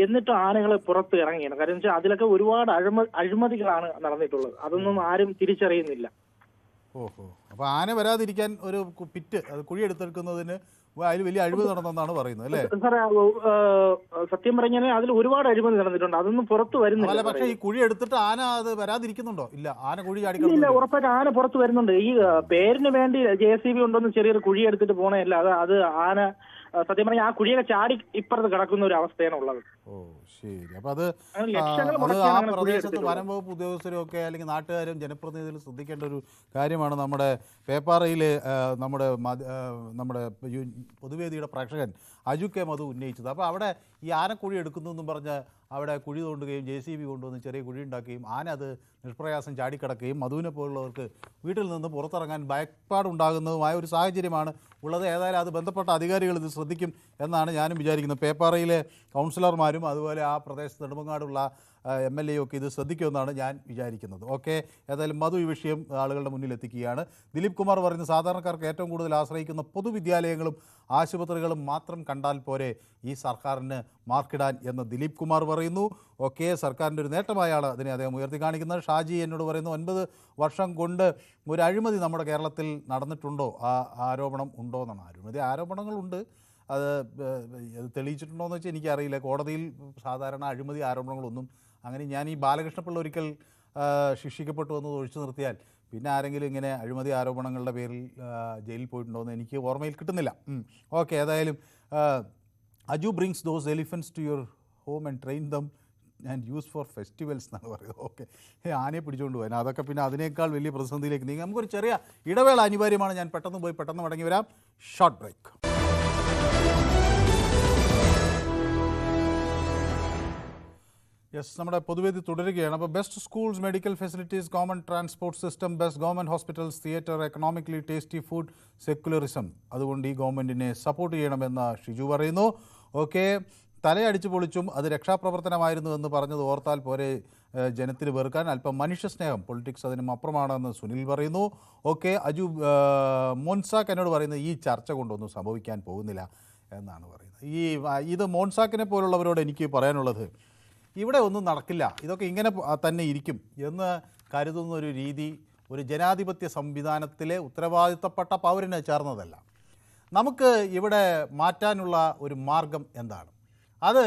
എന്നിട്ട് ആനകൾ പുറത്ത് ഇറങ്ങിയാണ്. കാര്യം വെച്ചാൽ അതിലൊക്കെ ഒരുപാട് അഴിമതികളാണ് നടന്നിട്ടുള്ളത്. അതൊന്നും ആരും തിരിച്ചറിയുന്നില്ല. ഓഹോ, അപ്പൊ ആന വരാതിരിക്കാൻ ഒരു പിറ്റ് കുഴി എടുത്തെടുക്കുന്നതിന് അതിൽ വലിയ അഴിമതി നടന്നെന്നാണ് പറയുന്നത് അല്ലേ? സാറേ, സത്യം പറഞ്ഞാൽ അതിൽ ഒരുപാട് അഴിമതി നടന്നിട്ടുണ്ട്. അതൊന്നും പുറത്ത് വരുന്നില്ല. പക്ഷേ ഈ കുഴി എടുത്തിട്ട് ആന അത് വരാതിരിക്കുന്നുണ്ടോ? ഇല്ല, ആന കുഴി ചാടിക്കില്ല. ഉറപ്പായിട്ട് ആന പുറത്ത് വരുന്നുണ്ട്. ഈ പേരിന് വേണ്ടി JCB കൊണ്ടൊന്ന് ചെറിയൊരു കുഴി എടുത്തിട്ട് പോണേയല്ല, അത് ആന സത്യം പറഞ്ഞാൽ ആ കുഴിയൊക്കെ ചാടി ഇപ്പുറത്ത് കിടക്കുന്ന ഒരു അവസ്ഥയാണ് ഉള്ളത്. ഓ ശരി. അപ്പൊ അത് ആ പ്രദേശത്ത് വനം വകുപ്പ് ഉദ്യോഗസ്ഥരും ഒക്കെ അല്ലെങ്കിൽ നാട്ടുകാരും ജനപ്രതിനിധികളും ശ്രദ്ധിക്കേണ്ട ഒരു കാര്യമാണ്. നമ്മുടെ പേപ്പാറയിൽ നമ്മുടെ പൊതുവേദിയുടെ പ്രേക്ഷകൻ അജു കെ മധു ഉന്നയിച്ചത്. അപ്പോൾ അവിടെ ഈ ആനക്കുഴി എടുക്കുന്നു പറഞ്ഞ് അവിടെ കുഴി തോണ്ടുകയും JCB കൊണ്ടുവന്ന് ചെറിയ കുഴി ഉണ്ടാക്കുകയും ആന അത് നിഷ്പ്രയാസം ചാടിക്കിടക്കുകയും മധുവിനെ പോലുള്ളവർക്ക് വീട്ടിൽ നിന്ന് പുറത്തിറങ്ങാൻ ഭയപ്പാടുണ്ടാകുന്നതുമായ ഒരു സാഹചര്യമാണ് ഉള്ളത്. ഏതായാലും അത് ബന്ധപ്പെട്ട അധികാരികൾ ഇത് ശ്രദ്ധിക്കും എന്നാണ് ഞാനും വിചാരിക്കുന്നത്. പേപ്പാറയിലെ കൗൺസിലർമാരും അതുപോലെ ആ പ്രദേശത്ത് നെടുമങ്ങാടുള്ള MLA ഒക്കെ ഇത് ശ്രദ്ധിക്കുമെന്നാണ് ഞാൻ വിചാരിക്കുന്നത്. ഓക്കെ, ഏതായാലും മധു ഈ വിഷയം ആളുകളുടെ മുന്നിൽ എത്തിക്കുകയാണ്. ദിലീപ് കുമാർ പറയുന്നത് സാധാരണക്കാർക്ക് ഏറ്റവും കൂടുതൽ ആശ്രയിക്കുന്ന പൊതുവിദ്യാലയങ്ങളും ആശുപത്രികളും മാത്രം കണ്ടാൽ പോരെ ഈ സർക്കാരിന് മാർക്കിടാൻ എന്ന് ദിലീപ് കുമാർ പറയുന്നു. ഓക്കെ, സർക്കാരിൻ്റെ ഒരു നേട്ടമായാണ് അതിനെ അദ്ദേഹം ഉയർത്തി കാണിക്കുന്നത്. ഷാജി എന്നോട് പറയുന്നു 9 വർഷം കൊണ്ട് ഒരു അഴിമതി നമ്മുടെ കേരളത്തിൽ നടന്നിട്ടുണ്ടോ? ആ ആരോപണം ഉണ്ടോ എന്നാണ്. അഴിമതി ആരോപണങ്ങളുണ്ട്, അത് തെളിയിച്ചിട്ടുണ്ടോ എന്ന് വെച്ചാൽ എനിക്കറിയില്ല. കോടതിയിൽ സാധാരണ അഴിമതി ആരോപണങ്ങളൊന്നും അങ്ങനെ ഞാൻ ഈ ബാലകൃഷ്ണപിള്ള ഒരിക്കൽ ശിക്ഷിക്കപ്പെട്ടു എന്നത് ഒഴിച്ചു നിർത്തിയാൽ പിന്നെ ആരെങ്കിലും ഇങ്ങനെ അഴിമതി ആരോപണങ്ങളുടെ പേരിൽ ജയിലിൽ പോയിട്ടുണ്ടോ എന്ന് എനിക്ക് ഓർമ്മയിൽ കിട്ടുന്നില്ല. ഓക്കെ, ഏതായാലും Aju brings those elephants to your home and train them and use for festivals എന്നാണ് പറയുന്നത്. ഓക്കെ, ആനയെ പിടിച്ചുകൊണ്ട് പോകാൻ അതൊക്കെ പിന്നെ അതിനേക്കാൾ വലിയ പ്രതിസന്ധിയിലേക്ക് നീങ്ങി. നമുക്കൊരു ചെറിയ ഇടവേള അനിവാര്യമാണ്. ഞാൻ പെട്ടെന്ന് മടങ്ങി വരാം. Short break. യെസ്, നമ്മുടെ പൊതുവേദി തുടരുകയാണ്. അപ്പോൾ best schools, medical facilities, common transport system, best government hospitals, theatre, economically tasty food, secularism. അതുകൊണ്ട് ഈ ഗവൺമെൻറ്റിനെ സപ്പോർട്ട് ചെയ്യണമെന്ന് ഷിജു പറയുന്നു. ഓക്കെ, തലയടിച്ചു പൊളിച്ചും അത് രക്ഷാപ്രവർത്തനമായിരുന്നു എന്ന് പറഞ്ഞത് ഓർത്താൽ പോരെ ജനത്തിന് വെറുക്കാൻ. അല്പം മനുഷ്യസ്നേഹം, പൊളിറ്റിക്സ് അതിനും അപ്പുറമാണെന്ന് സുനിൽ പറയുന്നു. ഓക്കെ, അജു മോൻസാക്ക് എന്നോട് പറയുന്നത് ഈ ചർച്ച കൊണ്ടൊന്നും സംഭവിക്കാൻ പോകുന്നില്ല എന്നാണ് പറയുന്നത്. ഇത് മോൻസാക്കിനെ പോലുള്ളവരോട് എനിക്ക് പറയാനുള്ളത്, ഇവിടെ ഒന്നും നടക്കില്ല, ഇതൊക്കെ ഇങ്ങനെ തന്നെ ഇരിക്കും എന്ന് കരുതുന്ന ഒരു രീതി ഒരു ജനാധിപത്യ സംവിധാനത്തിലെ ഉത്തരവാദിത്തപ്പെട്ട പൗരന് ചേർന്നതല്ല. നമുക്ക് ഇവിടെ മാറ്റാനുള്ള ഒരു മാർഗം എന്താണ്? അത്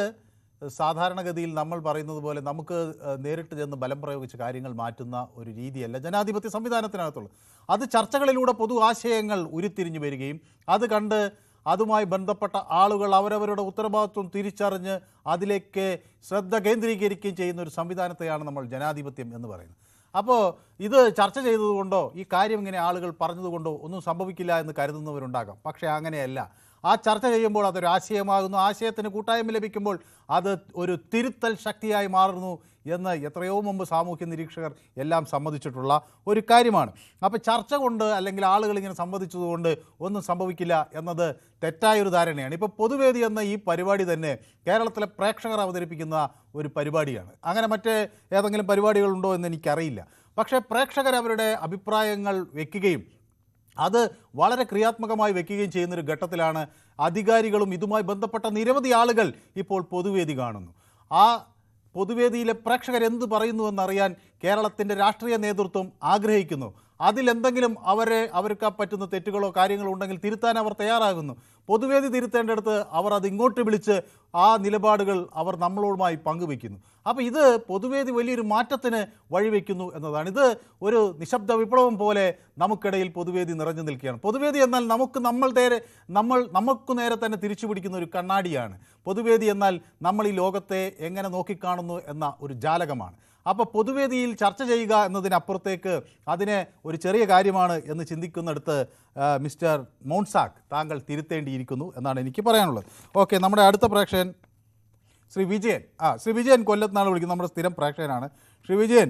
സാധാരണഗതിയിൽ നമ്മൾ പറയുന്നത് പോലെ നമുക്ക് നേരിട്ട് ചെന്ന് ബലം പ്രയോഗിച്ച് കാര്യങ്ങൾ മാറ്റുന്ന ഒരു രീതിയല്ല ജനാധിപത്യ സംവിധാനത്തിനകത്തുള്ളത്. അത് ചർച്ചകളിലൂടെ പൊതു ആശയങ്ങൾ ഉരുത്തിരിഞ്ഞു വരികയും അത് കണ്ട് അതുമായി ബന്ധപ്പെട്ട ആളുകൾ അവരവരുടെ ഉത്തരവാദിത്വം തിരിച്ചറിഞ്ഞ് അതിലേക്ക് ശ്രദ്ധ കേന്ദ്രീകരിക്കുകയും ചെയ്യുന്ന ഒരു സംവിധാനത്തെയാണ് നമ്മൾ ജനാധിപത്യം എന്ന് പറയുന്നത്. അപ്പോൾ ഇത് ചർച്ച ചെയ്തതുകൊണ്ടോ ഈ കാര്യം ഇങ്ങനെ ആളുകൾ പറഞ്ഞതുകൊണ്ടോ ഒന്നും സംഭവിക്കില്ല എന്ന് കരുതുന്നവരുണ്ടാകാം. പക്ഷേ അങ്ങനെയല്ല. ആ ചർച്ച ചെയ്യുമ്പോൾ അതൊരു ആശയമാകുന്നു. ആശയത്തിന് കൂട്ടായ്മ ലഭിക്കുമ്പോൾ അത് ഒരു തിരുത്തൽ ശക്തിയായി മാറുന്നു എന്ന് എത്രയോ മുമ്പ് സാമൂഹ്യ നിരീക്ഷകർ എല്ലാം സമ്മതിച്ചിട്ടുള്ള ഒരു കാര്യമാണ്. അപ്പോൾ ചർച്ച കൊണ്ട് അല്ലെങ്കിൽ ആളുകൾ ഇങ്ങനെ സമ്മതിച്ചതുകൊണ്ട് ഒന്നും സംഭവിക്കില്ല എന്നത് തെറ്റായൊരു ധാരണയാണ്. ഇപ്പോൾ പൊതുവേദി എന്ന ഈ പരിപാടി തന്നെ കേരളത്തിലെ പ്രേക്ഷകർ അവതരിപ്പിക്കുന്ന ഒരു പരിപാടിയാണ്. അങ്ങനെ മറ്റേ ഏതെങ്കിലും പരിപാടികളുണ്ടോ എന്ന് എനിക്കറിയില്ല. പക്ഷേ പ്രേക്ഷകർ അവരുടെ അഭിപ്രായങ്ങൾ വയ്ക്കുകയും അത് വളരെ ക്രിയാത്മകമായി വയ്ക്കുകയും ചെയ്യുന്നൊരു ഘട്ടത്തിലാണ് അധികാരികളും ഇതുമായി ബന്ധപ്പെട്ട നിരവധി ആളുകൾ ഇപ്പോൾ പൊതുവേദി കാണുന്നു. ആ പൊതുവേദിയിലെ പ്രേക്ഷകർ എന്ത് പറയുന്നുവെന്നറിയാൻ കേരളത്തിൻ്റെ രാഷ്ട്രീയ നേതൃത്വം ആഗ്രഹിക്കുന്നു. അതിലെന്തെങ്കിലും അവർക്ക് പറ്റുന്ന തെറ്റുകളോ കാര്യങ്ങളോ ഉണ്ടെങ്കിൽ തിരുത്താൻ അവർ തയ്യാറാകുന്നു. പൊതുവേദി തിരുത്തേണ്ടടുത്ത് അവർ അത് ഇങ്ങോട്ട് വിളിച്ച് ആ നിലപാടുകൾ അവർ നമ്മളോടുമായി പങ്കുവയ്ക്കുന്നു. അപ്പോൾ ഇത് പൊതുവേദി വലിയൊരു മാറ്റത്തിന് വഴിവെക്കുന്നു എന്നതാണ്. ഇത് ഒരു നിശബ്ദ വിപ്ലവം പോലെ നമുക്കിടയിൽ പൊതുവേദി നിറഞ്ഞു നിൽക്കുകയാണ്. പൊതുവേദി എന്നാൽ നമുക്ക് നേരെ തന്നെ തിരിച്ചു പിടിക്കുന്ന ഒരു കണ്ണാടിയാണ്. പൊതുവേദി എന്നാൽ നമ്മൾ ഈ ലോകത്തെ എങ്ങനെ നോക്കിക്കാണുന്നു എന്ന ഒരു ജാലകമാണ്. അപ്പോൾ പൊതുവേദിയിൽ ചർച്ച ചെയ്യുക എന്നതിനപ്പുറത്തേക്ക് അതിനെ ഒരു ചെറിയ കാര്യമാണ് എന്ന് ചിന്തിക്കുന്നിടത്ത് മിസ്റ്റർ മോൺസാക്ക് താങ്കൾ തിരുത്തേണ്ടിയിരിക്കുന്നു എന്നാണ് എനിക്ക് പറയാനുള്ളത്. ഓക്കെ, നമ്മുടെ അടുത്ത പ്രേക്ഷകൻ ശ്രീ വിജയൻ. ശ്രീ വിജയൻ കൊല്ലത്തുനിന്നാണ് വിളിക്കുന്നത്. നമ്മുടെ സ്ഥിരം പ്രേക്ഷകനാണ്. ശ്രീ വിജയൻ,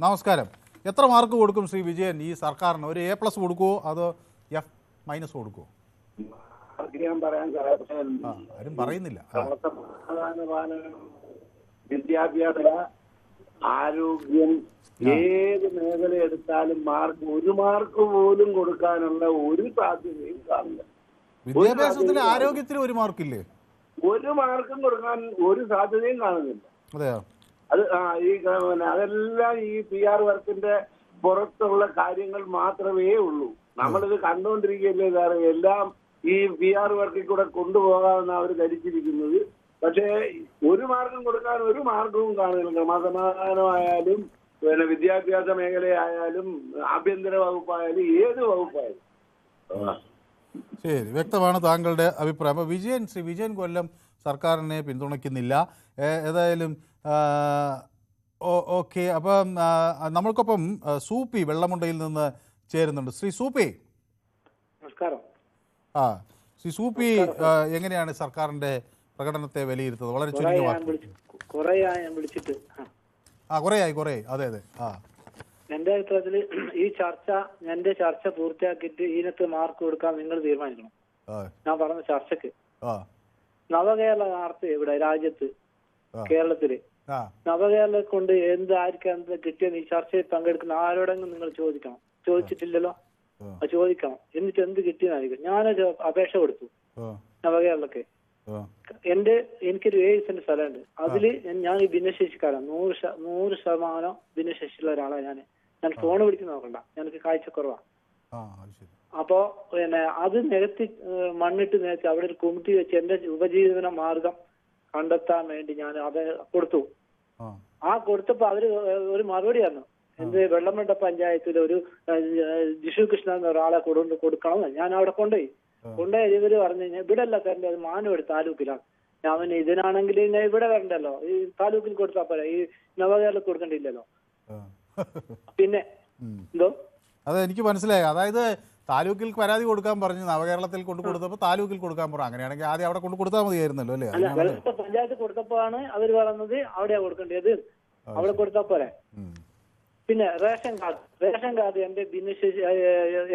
നമസ്കാരം. എത്ര മാർക്ക് കൊടുക്കും ശ്രീ വിജയൻ ഈ സർക്കാരിന്? ഒരു A+ കൊടുക്കുമോ അതോ F- കൊടുക്കുമോ? ആരും പറയുന്നില്ല. വിദ്യാഭ്യാസ, ആരോഗ്യം, ഏത് മേഖല എടുത്താലും ഒരു മാർക്ക് പോലും കൊടുക്കാനുള്ള ഒരു സാധ്യതയും കാണില്ല. വിദ്യാഭ്യാസത്തിന് ആരോഗ്യത്തിന് ഒരു മാർക്കില്ലേ? ഒരു മാർക്കും കൊടുക്കാൻ ഒരു സാധ്യതയും കാണുന്നില്ല. അതെയോ? അത് അതെല്ലാം ഈ PR വർക്കിന്റെ പുറത്തുള്ള കാര്യങ്ങൾ മാത്രമേ ഉള്ളൂ. നമ്മളിത് കണ്ടുകൊണ്ടിരിക്കുകയല്ലേ സാറേ. എല്ലാം ഈ PR വർക്കിൽ കൂടെ കൊണ്ടുപോകാമെന്ന് അവർ ധരിച്ചിരിക്കുന്നത്. പക്ഷേ ഒരു മാർക്കും കൊടുക്കാൻ ഒരു മാർഗവും കാണുന്നില്ല. ക്രമസമാധാനമായാലും വിദ്യാഭ്യാസ മേഖലയായാലും ആഭ്യന്തര വകുപ്പായാലും ഏത് വകുപ്പായാലും. ശരി, വ്യക്തമാണ് താങ്കളുടെ അഭിപ്രായം. അപ്പോൾ ശ്രീ വിജയൻ കൊല്ലം സർക്കാരിനെ പിന്തുണയ്ക്കുന്നില്ല. ഏതായാലും ഓക്കെ. അപ്പം നമ്മൾക്കൊപ്പം സൂപ്പി വെള്ളമുണ്ടയിൽ നിന്ന് ചേരുന്നുണ്ട്. ശ്രീ സൂപ്പി, നമസ്കാരം. ശ്രീ സൂപ്പി എങ്ങനെയാണ് സർക്കാരിൻ്റെ പ്രകടനത്തെ വിലയിരുത്തുന്നത്? വളരെ ചുരുങ്ങിയ വിളിച്ചിട്ട് കുറേ. അതെ. എന്റെ അഭിപ്രായത്തിൽ എന്റെ ചർച്ച പൂർത്തിയാക്കിയിട്ട് ഇതിനകത്ത് മാർക്ക് കൊടുക്കാൻ നിങ്ങൾ തീരുമാനിക്കണം. ഞാൻ പറഞ്ഞ ചർച്ചക്ക് നവകേരള വാർത്ത ഇവിടെ രാജ്യത്ത് കേരളത്തില് നവകേരള കൊണ്ട് ആർക്കും കിട്ടിയെന്ന് ഈ ചർച്ചയിൽ പങ്കെടുക്കുന്ന ആരോടെങ്കിലും നിങ്ങൾ ചോദിക്കണം. ചോദിച്ചിട്ടില്ലല്ലോ, ചോദിക്കണം. എന്നിട്ട് എന്ത് കിട്ടിയെന്നായിരിക്കും. ഞാനൊരു അപേക്ഷ കൊടുത്തു നവകേരളക്ക്. എനിക്കൊരു 7 സെന്റ് സ്ഥലമുണ്ട്. അതില് ഞാൻ ഭിന്നശേഷിക്കാരാണ്. 100% ഭിന്നശേഷിയുള്ള ഒരാളാണ് ഞാൻ ഫോൺ വിളിച്ച് നോക്കണ്ട, എനിക്ക് കാഴ്ചക്കുറവാണ്. അപ്പോ അത് നികത്തി മണ്ണിട്ട് നികത്തി അവിടെ ഒരു കമ്മിറ്റി വെച്ച് എന്റെ ഉപജീവന മാർഗം കണ്ടെത്താൻ വേണ്ടി ഞാൻ അത് കൊടുത്തു. കൊടുത്തപ്പോ അവര് ഒരു മറുപടി തന്നു. വെള്ളമണ്ട പഞ്ചായത്തിൽ ഒരു ജിഷു കൃഷ്ണ എന്ന ഒരാളെ കൊടുക്കണം. ഞാൻ അവിടെ കൊണ്ടുപോയി ഇവര് പറഞ്ഞു കഴിഞ്ഞാൽ ഇവിടെ അല്ല തരേണ്ട, അത് മാനൂർ താലൂക്കിലാണ്. ഞാൻ ഇതിനാണെങ്കിൽ ഇവിടെ വരണ്ടല്ലോ, ഈ താലൂക്കിൽ കൊടുത്താൽ പോരാ, ഈ നവകേരളത്തിൽ കൊടുക്കണ്ടില്ലല്ലോ. പിന്നെ അതെ, എനിക്ക് മനസ്സിലായി. അതായത് താലൂക്കിൽ പരാതി കൊടുക്കാൻ പറഞ്ഞു, നവകേരളത്തിൽ കൊണ്ടു കൊടുത്തപ്പോൾ താലൂക്കിൽ കൊടുക്കാൻ പറഞ്ഞു. അങ്ങനെയാണെങ്കിൽ ആദ്യം അവിടെ കൊണ്ട് കൊടുത്താൽ മതിയായിരുന്നല്ലോ അല്ലേ? വെള്ളമണ്ട പഞ്ചായത്ത് കൊടുത്തപ്പോഴാണ് അവര് പറഞ്ഞത് അവിടെയാ കൊടുക്കേണ്ടത്, അവിടെ കൊടുത്താൽ പോരെ. പിന്നെ റേഷൻ കാർഡ് എന്റെ ഭിന്നശേഷി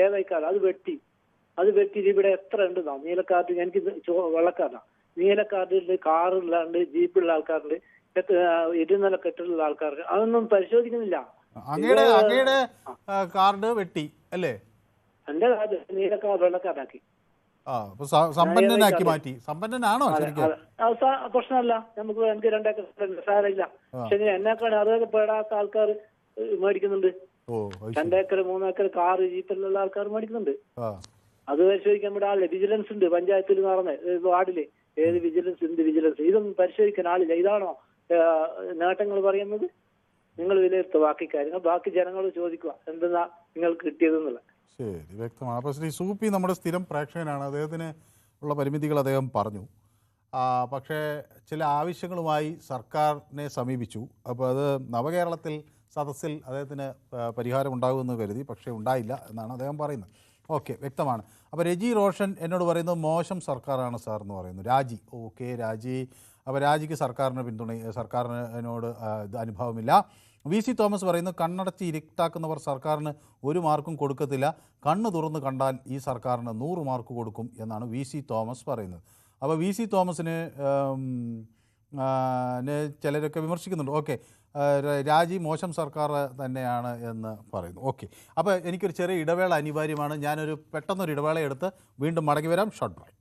ഏതായി കാർഡ് അത് വെട്ടി ഇവിടെ എത്ര ഉണ്ട്? നീലക്കാർഡ്, എനിക്ക് വെള്ളക്കാർഡാണ്. നീലക്കാർഡിൽ കാറുള്ളാണ്ട്, ജീപ്പുള്ള ആൾക്കാരുണ്ട്, 2 കെട്ടിലുള്ള ആൾക്കാർക്ക്. അതൊന്നും പരിശോധിക്കുന്നില്ല. അങ്ങയുടെ കാർഡ് വെട്ടി അല്ലേ? എന്റെ കാർഡ് നീലക്കാർഡ് വെള്ളക്കാർഡാക്കി സമ്പന്നനാക്കി മാറ്റി. സമ്പന്നനാണോ? പ്രശ്നമല്ല, എനിക്ക് 2 ഏക്കർ സാരമില്ല. പക്ഷെ എന്നെക്കാണ് അറിയപ്പെടാത്ത ആൾക്കാർ മേടിക്കുന്നുണ്ട്. 2 ഏക്കർ 3 ഏക്കർ കാറ് ജീപ്പിലുള്ള ആൾക്കാർ മേടിക്കുന്നുണ്ട്. അത് പരിശോധിക്കാൻ ഇവിടെ ആളില്ല. വിജിലൻസ് ഉണ്ട് പഞ്ചായത്തിൽ നടന്ന വാർഡില്. ഏത് വിജിലൻസ്, എന്ത് വിജിലൻസ്? ഇതൊന്നും പരിശോധിക്കാൻ ആളില്ല. ഇതാണോ നേട്ടങ്ങൾ പറയുന്നത്? നിങ്ങൾ വിലയിരുത്തുക ബാക്കി കാര്യങ്ങൾ, ബാക്കി ജനങ്ങൾ ചോദിക്കുക എന്തെന്നാ നിങ്ങൾക്ക് കിട്ടിയതെന്നുള്ള. ശരി, വ്യക്തമാണ്. അപ്പോൾ ശ്രീ സൂപ്പി നമ്മുടെ സ്ഥിരം പ്രേക്ഷകനാണ്. അദ്ദേഹത്തിന് ഉള്ള പരിമിതികൾ അദ്ദേഹം പറഞ്ഞു. പക്ഷേ ചില ആവശ്യങ്ങളുമായി സർക്കാരിനെ സമീപിച്ചു. അപ്പോൾ അത് നവകേരളത്തിൽ സദസ്സിൽ അദ്ദേഹത്തിന് പരിഹാരം ഉണ്ടാകുമെന്ന് കരുതി, പക്ഷേ ഉണ്ടായില്ല എന്നാണ് അദ്ദേഹം പറയുന്നത്. ഓക്കെ, വ്യക്തമാണ്. അപ്പോൾ രജി റോഷൻ എന്നോട് പറയുന്നത് മോശം സർക്കാരാണ് സാർ എന്ന് പറയുന്നു. രാജി, ഓക്കെ രാജി. അപ്പോൾ രാജിക്ക് സർക്കാരിനോട് ഇത് അനുഭവമില്ല. VC തോമസ് പറയുന്നു കണ്ണടച്ച് ഇരുട്ടാക്കുന്നവർ സർക്കാരിന് 1 മാർക്കും കൊടുക്കത്തില്ല, കണ്ണ് തുറന്ന് കണ്ടാൽ ഈ സർക്കാരിന് 100 മാർക്ക് കൊടുക്കും എന്നാണ് VC തോമസ് പറയുന്നത്. അപ്പോൾ VC തോമസിന് ചിലരൊക്കെ വിമർശിക്കുന്നുണ്ട്. ഓക്കെ, രാജി മോശം സർക്കാർ തന്നെയാണ് എന്ന് പറയുന്നു. ഓക്കെ, അപ്പോൾ എനിക്കൊരു ചെറിയ ഇടവേള അനിവാര്യമാണ്. ഞാനൊരു പെട്ടെന്നൊരു ഇടവേള എടുത്ത് വീണ്ടും മടങ്ങി വരാം. Short break.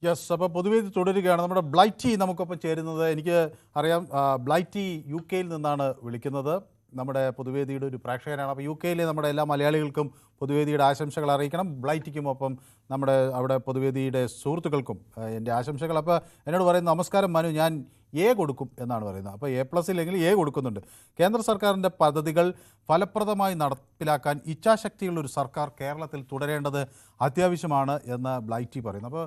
യെസ്, അപ്പോൾ പൊതുവേദി തുടരുകയാണ്. നമ്മുടെ ബ്ലൈറ്റി നമുക്കൊപ്പം ചേരുന്നത്, എനിക്ക് അറിയാം ബ്ലൈറ്റി UK നിന്നാണ് വിളിക്കുന്നത്. നമ്മുടെ പൊതുവേദിയുടെ ഒരു പ്രേക്ഷകനാണ്. അപ്പോൾ UK നമ്മുടെ എല്ലാ മലയാളികൾക്കും പൊതുവേദിയുടെ ആശംസകൾ അറിയിക്കണം. ബ്ലൈറ്റിക്കും ഒപ്പം നമ്മുടെ അവിടെ പൊതുവേദിയുടെ സുഹൃത്തുക്കൾക്കും എൻ്റെ ആശംസകൾ. അപ്പോൾ എന്നോട് പറയുന്നത്, നമസ്കാരം മനു, ഞാൻ A കൊടുക്കും എന്നാണ് പറയുന്നത്. അപ്പോൾ A+ ഇല്ലെങ്കിൽ A കൊടുക്കുന്നുണ്ട്. കേന്ദ്ര സർക്കാരിൻ്റെ പദ്ധതികൾ ഫലപ്രദമായി നടപ്പിലാക്കാൻ ഇച്ഛാശക്തിയുള്ളൊരു സർക്കാർ കേരളത്തിൽ തുടരേണ്ടത് അത്യാവശ്യമാണ് എന്ന് ബ്ലൈറ്റി പറയുന്നു. അപ്പോൾ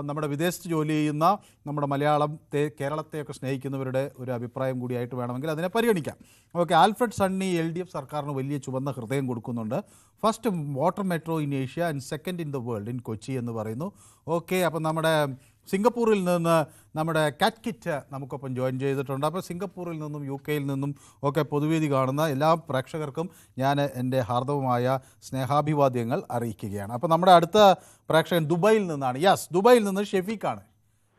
നമ്മുടെ വിദേശത്ത് ജോലി ചെയ്യുന്ന നമ്മുടെ കേരളത്തെയൊക്കെ സ്നേഹിക്കുന്നവരുടെ ഒരു അഭിപ്രായം കൂടിയായിട്ട് വേണമെങ്കിൽ അതിനെ പരിഗണിക്കാം. ഓക്കെ, ആൽഫ്രഡ് സണ്ണി LDF സർക്കാരിന് വലിയ ചുവന്ന ഹൃദയം കൊടുക്കുന്നുണ്ട്. First water metro in Asia and second in the world in Kochi എന്ന് പറയുന്നു. ഓക്കെ, അപ്പം നമ്മുടെ സിംഗപ്പൂരിൽ നിന്ന് നമ്മുടെ കാറ്റ്കിറ്റ് നമുക്കൊപ്പം ജോയിൻ ചെയ്തിട്ടുണ്ട്. അപ്പോൾ സിംഗപ്പൂരിൽ നിന്നും UK നിന്നും ഒക്കെ പൊതുവേദി കാണുന്ന എല്ലാ പ്രേക്ഷകർക്കും ഞാൻ എൻ്റെ ഹാർദവമായ സ്നേഹാഭിവാദ്യങ്ങൾ അറിയിക്കുകയാണ്. അപ്പോൾ നമ്മുടെ അടുത്ത പ്രേക്ഷകൻ ദുബായിൽ നിന്നാണ്. യെസ്, ദുബായിൽ നിന്ന് ഷെഫീഖാണ്.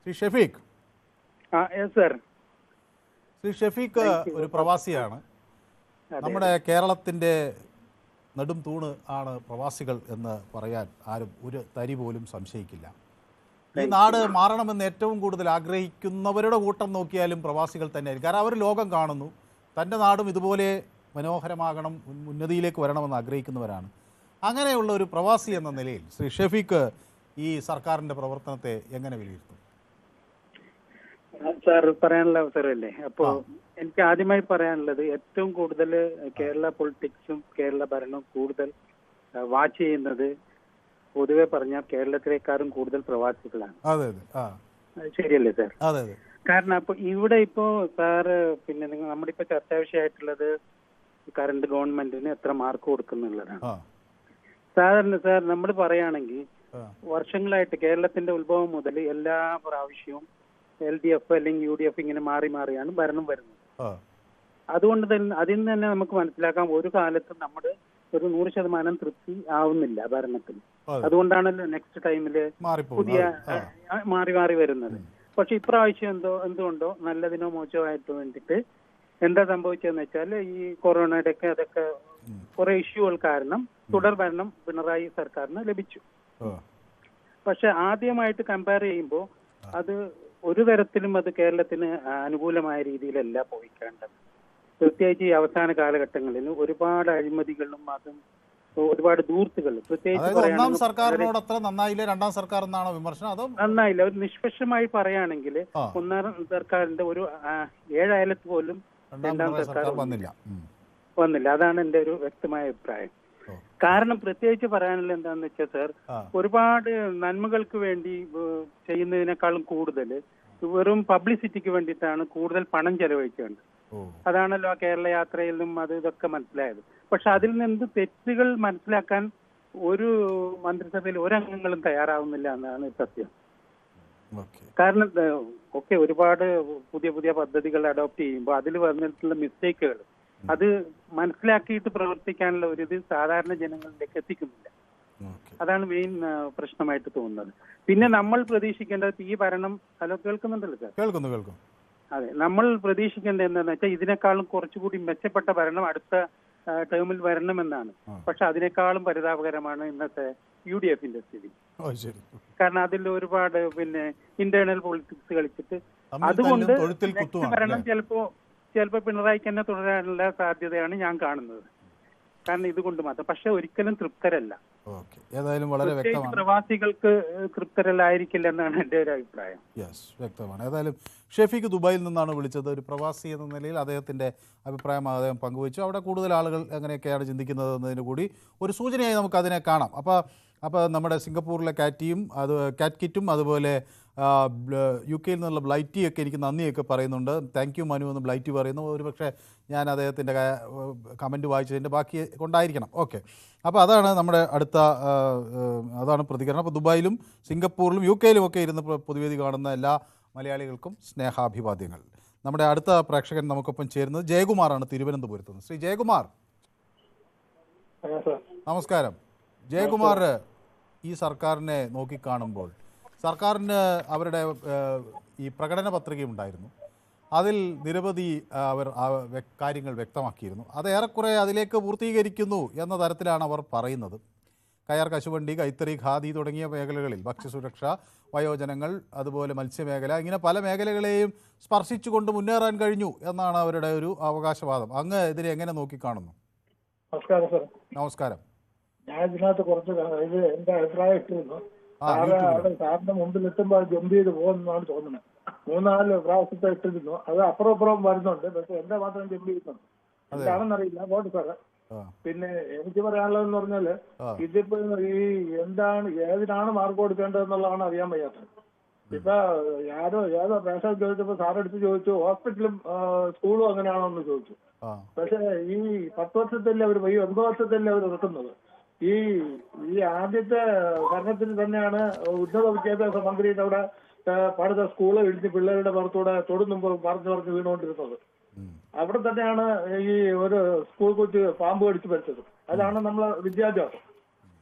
ശ്രീ ഷെഫീഖ്. ശ്രീ ഷെഫീഖ് ഒരു പ്രവാസിയാണ്. നമ്മുടെ കേരളത്തിൻ്റെ നെടും തൂണ് ആണ് പ്രവാസികൾ എന്ന് പറയാൻ ആരും ഒരു തരി പോലും സംശയിക്കില്ല. ഈ നാട് മാറണമെന്ന് ഏറ്റവും കൂടുതൽ ആഗ്രഹിക്കുന്നവരുടെ കൂട്ടം നോക്കിയാലും പ്രവാസികൾ തന്നെയായിരിക്കും. കാരണം അവർ ലോകം കാണുന്നു, തൻ്റെ നാടും ഇതുപോലെ മനോഹരമാകണം, ഉന്നതിയിലേക്ക് വരണമെന്ന് ആഗ്രഹിക്കുന്നവരാണ്. അങ്ങനെയുള്ള ഒരു പ്രവാസി എന്ന നിലയിൽ ശ്രീ ഷെഫീഖ് ഈ സർക്കാരിൻ്റെ പ്രവർത്തനത്തെ എങ്ങനെ വിലയിരുത്തും? സാർ പറയാനുള്ള അവസരമല്ലേ? അപ്പോൾ എനിക്ക് ആദ്യമായി പറയാനുള്ളത്, ഏറ്റവും കൂടുതൽ കേരള പൊളിറ്റിക്സും കേരള ഭരണവും കൂടുതൽ വാച്ച് ചെയ്യുന്നത് പൊതുവെ പറഞ്ഞാൽ കേരളത്തിലേക്കാളും കൂടുതൽ പ്രവാസികളാണ്. ശരിയല്ലേ സാർ? കാരണം അപ്പൊ ഇവിടെ ഇപ്പോ സാറ് പിന്നെ നമ്മുടെ ഇപ്പൊ ചർച്ചാ വിഷയമായിട്ടുള്ളത് കറണ്ട് ഗവൺമെന്റിന് എത്ര മാർക്ക് കൊടുക്കുന്നുള്ളതാണ്. സാധാരണ സാർ നമ്മൾ പറയുകയാണെങ്കിൽ വർഷങ്ങളായിട്ട് കേരളത്തിന്റെ ഉത്ഭവം മുതൽ എല്ലാ പ്രാവശ്യവും LDF അല്ലെങ്കിൽ UDF ഇങ്ങനെ മാറി മാറിയാണ് ഭരണം വരുന്നത്. അതുകൊണ്ട് തന്നെ അതിൽ നിന്ന് തന്നെ നമുക്ക് മനസ്സിലാക്കാം, ഒരു കാലത്തും നമ്മുടെ ഒരു 100% തൃപ്തി ആവുന്നില്ല ഭരണത്തിൽ. അതുകൊണ്ടാണല്ലോ നെക്സ്റ്റ് ടൈമില് പുതിയ മാറി മാറി വരുന്നത്. പക്ഷെ ഇപ്രാവശ്യം എന്തുകൊണ്ടോ നല്ലതിനോ മോശമായിട്ട് വേണ്ടിയിട്ട് എന്താ സംഭവിച്ചതെന്ന് വെച്ചാൽ, ഈ കൊറോണയുടെ ഒക്കെ അതൊക്കെ കുറെ ഇഷ്യൂകൾ കാരണം തുടർ ഭരണം പിണറായി സർക്കാരിന് ലഭിച്ചു. പക്ഷെ ആദ്യമായിട്ട് കമ്പയർ ചെയ്യുമ്പോൾ അത് ഒരു തരത്തിലും അത് കേരളത്തിന് അനുകൂലമായ രീതിയിലല്ല പോയിക്കേണ്ടത്. പ്രത്യേകിച്ച് ഈ അവസാന കാലഘട്ടങ്ങളിൽ ഒരുപാട് അഴിമതികളും അതും ഒരുപാട് ദൂർത്തുകൾ, പ്രത്യേകിച്ച് ഒന്നാം സർക്കാരിനോട് അത്ര നന്നായില്ല, രണ്ടാം സർക്കാർ എന്നാണോ വിമർശനം? അതോ നന്നായില്ല. ഒരു നിഷ്പക്ഷമായി പറയുകയാണെങ്കിൽ ഒന്നാം സർക്കാരിന്റെ ഒരു 7 അയലത്ത് പോലും രണ്ടാം സർക്കാർ വന്നില്ല. അതാണ് എന്റെ ഒരു വ്യക്തമായ അഭിപ്രായം. കാരണം പ്രത്യേകിച്ച് പറയാനുള്ള എന്താണെന്ന് വെച്ചാൽ സാർ, ഒരുപാട് നന്മകൾക്ക് വേണ്ടി ചെയ്യുന്നതിനേക്കാളും കൂടുതൽ വെറും പബ്ലിസിറ്റിക്ക് വേണ്ടിയിട്ടാണ് കൂടുതൽ പണം ചെലവഴിക്കേണ്ടത്. അതാണല്ലോ ആ കേരള യാത്രയിലും അത് ഇതൊക്കെ മനസ്സിലായത്. പക്ഷെ അതിൽ നിന്ന് തെറ്റുകൾ മനസ്സിലാക്കാൻ ഒരു മന്ത്രിസഭയിൽ ഒരംഗങ്ങളും തയ്യാറാവുന്നില്ല എന്നാണ് സത്യം. കാരണം ഒരുപാട് പുതിയ പുതിയ പദ്ധതികൾ അഡോപ്റ്റ് ചെയ്യുമ്പോൾ അതിൽ വന്നിട്ടുള്ള മിസ്റ്റേക്കുകൾ അത് മനസ്സിലാക്കിയിട്ട് പ്രവർത്തിക്കാനുള്ള ഒരു ഇത് സാധാരണ ജനങ്ങളിലേക്ക് എത്തിക്കുന്നില്ല. അതാണ് മെയിൻ പ്രശ്നമായിട്ട് തോന്നുന്നത്. പിന്നെ നമ്മൾ പ്രതീക്ഷിക്കേണ്ടത് ഈ ഭരണം, ഹലോ കേൾക്കുന്നുണ്ടല്ലോ സാർ? കേൾക്കുന്നു. അതെ, നമ്മൾ പ്രതീക്ഷിക്കേണ്ടത് എന്താണെന്ന് വെച്ചാൽ ഇതിനേക്കാളും കുറച്ചുകൂടി മെച്ചപ്പെട്ട ഭരണം അടുത്ത ടേമിൽ വരണമെന്നാണ്. പക്ഷെ അതിനേക്കാളും പരിതാപകരമാണ് ഇന്നത്തെ UDFന്റെ സ്ഥിതി. കാരണം അതിൽ ഒരുപാട് പിന്നെ ഇന്റേണൽ പൊളിറ്റിക്സ് കളിച്ചിട്ട് അതുകൊണ്ട് ഭരണം ചിലപ്പോ പിണറായിക്ക് തന്നെ തുടരാനുള്ള സാധ്യതയാണ് ഞാൻ കാണുന്നത്. കാരണം ഇതുകൊണ്ട് മാത്രം. പക്ഷെ ഒരിക്കലും തൃപ്തരല്ല. ഏതായാലും വളരെ വ്യക്തമാണ്, പ്രവാസികൾക്ക് തൃപ്തരല്ലായിരിക്കില്ല എന്നാണ് എൻ്റെ ഒരു അഭിപ്രായം. വ്യക്തമാണ്. ഏതായാലും ഷെഫീഖ് ദുബായിൽ നിന്നാണ് വിളിച്ചത്. ഒരു പ്രവാസി എന്ന നിലയിൽ അദ്ദേഹത്തിൻ്റെ അഭിപ്രായം അദ്ദേഹം പങ്കുവച്ചു. അവിടെ കൂടുതൽ ആളുകൾ എങ്ങനെയൊക്കെയാണ് ചിന്തിക്കുന്നത് എന്നതിന് കൂടി ഒരു സൂചനയായി നമുക്ക് അതിനെ കാണാം. അപ്പോൾ നമ്മുടെ സിംഗപ്പൂരിലെ കാറ്റ്കിറ്റും അതുപോലെ UK നിന്നുള്ള ബ്ലൈറ്റിയൊക്കെ എനിക്ക് നന്ദിയൊക്കെ പറയുന്നുണ്ട്. താങ്ക് യു മനു എന്ന് ബ്ലൈറ്റി പറയുന്നു. ഒരുപക്ഷെ ഞാൻ അദ്ദേഹത്തിൻ്റെ കമൻറ്റ് വായിച്ചതിൻ്റെ ബാക്കി കൊണ്ടായിരിക്കണം. ഓക്കെ, അപ്പോൾ അതാണ് നമ്മുടെ അതാണ് പ്രതികരണം. അപ്പോൾ ദുബായിലും സിംഗപ്പൂരിലും UK ഒക്കെ ഇരുന്ന് പൊതുവേദി കാണുന്ന എല്ലാ മലയാളികൾക്കും സ്നേഹാഭിവാദ്യങ്ങൾ. നമ്മുടെ അടുത്ത പ്രേക്ഷകൻ നമുക്കൊപ്പം ചേരുന്നത് ജയകുമാറാണ്, തിരുവനന്തപുരത്ത് നിന്ന്. ശ്രീ ജയകുമാർ, നമസ്കാരം. ജയകുമാർ, ഈ സർക്കാരിനെ നോക്കിക്കാണുമ്പോൾ സർക്കാരിന് അവരുടെ ഈ പ്രകടന പത്രികയുണ്ടായിരുന്നു. അതിൽ നിരവധി അവർ കാര്യങ്ങൾ വ്യക്തമാക്കിയിരുന്നു. അത് ഏറെക്കുറെ അതിലേക്ക് പൂർത്തീകരിക്കുന്നു എന്ന തരത്തിലാണ് അവർ പറയുന്നത്. കയർ, കശുവണ്ടി, കൈത്തറി, ഖാദി തുടങ്ങിയ മേഖലകളിൽ ഭക്ഷ്യസുരക്ഷ, വയോജനങ്ങൾ, അതുപോലെ മത്സ്യമേഖല, ഇങ്ങനെ പല മേഖലകളെയും സ്പർശിച്ചുകൊണ്ട് മുന്നേറാൻ കഴിഞ്ഞു എന്നാണ് അവരുടെ ഒരു അവകാശവാദം. അങ്ങ് ഇതിനെ എങ്ങനെ നോക്കിക്കാണുന്നു? നമസ്കാരം സാർ. നമസ്കാരം. ഞാൻ ഇതിനകത്ത് കുറച്ച് ഇത് എന്റെ അഭിപ്രായം ഇട്ടിരുന്നു. സാറിന്റെ മുമ്പിൽ എത്തുമ്പോൾ ജമ്പ് ചെയ്ത് പോകുന്നതാണ് തോന്നുന്നത്. 3-4 പ്രാവശ്യത്തെ ഇട്ടിരുന്നു. അത് അപ്പുറം വരുന്നുണ്ട്. പക്ഷെ എന്റെ മാത്രം ജമ്പ് ചെയ്യുന്നുണ്ട്. എന്താണെന്നറിയില്ല. പോട്ടെ സാറ്. പിന്നെ എനിക്ക് പറയാനുള്ളതെന്ന് പറഞ്ഞാല് ഇതിപ്പോ ഈ എന്താണ് ഏതിനാണ് മാർക്ക് കൊടുക്കേണ്ടതെന്നുള്ളതാണ് അറിയാൻ വയ്യാത്തത്. ഇപ്പൊ ഏതോ പേശ ചോദിച്ചപ്പോ സാറെടുത്ത് ചോദിച്ചു ഹോസ്പിറ്റലും സ്കൂളും അങ്ങനെയാണോ എന്ന് ചോദിച്ചു. പക്ഷെ ഈ 10 വർഷത്തല്ലേ അവർ 9 വർഷത്തല്ലേ അവർ ഇറക്കുന്നത്. ഈ ആദ്യത്തെ ഭരണത്തിൽ തന്നെയാണ് ഉന്നത വിദ്യാഭ്യാസ മന്ത്രിയുടെ അവിടെ പണിത സ്കൂള് ഇടിച്ച് പിള്ളേരുടെ പുറത്തൂടെ തൊടുന്നുമ്പ് പറഞ്ഞു വീണുകൊണ്ടിരുന്നത്. അവിടെ തന്നെയാണ് ഈ ഒരു സ്കൂൾ കൊച്ച് പാമ്പ് കടിച്ച് മരിച്ചത്. അതാണ് നമ്മളെ വിദ്യാഭ്യാസം.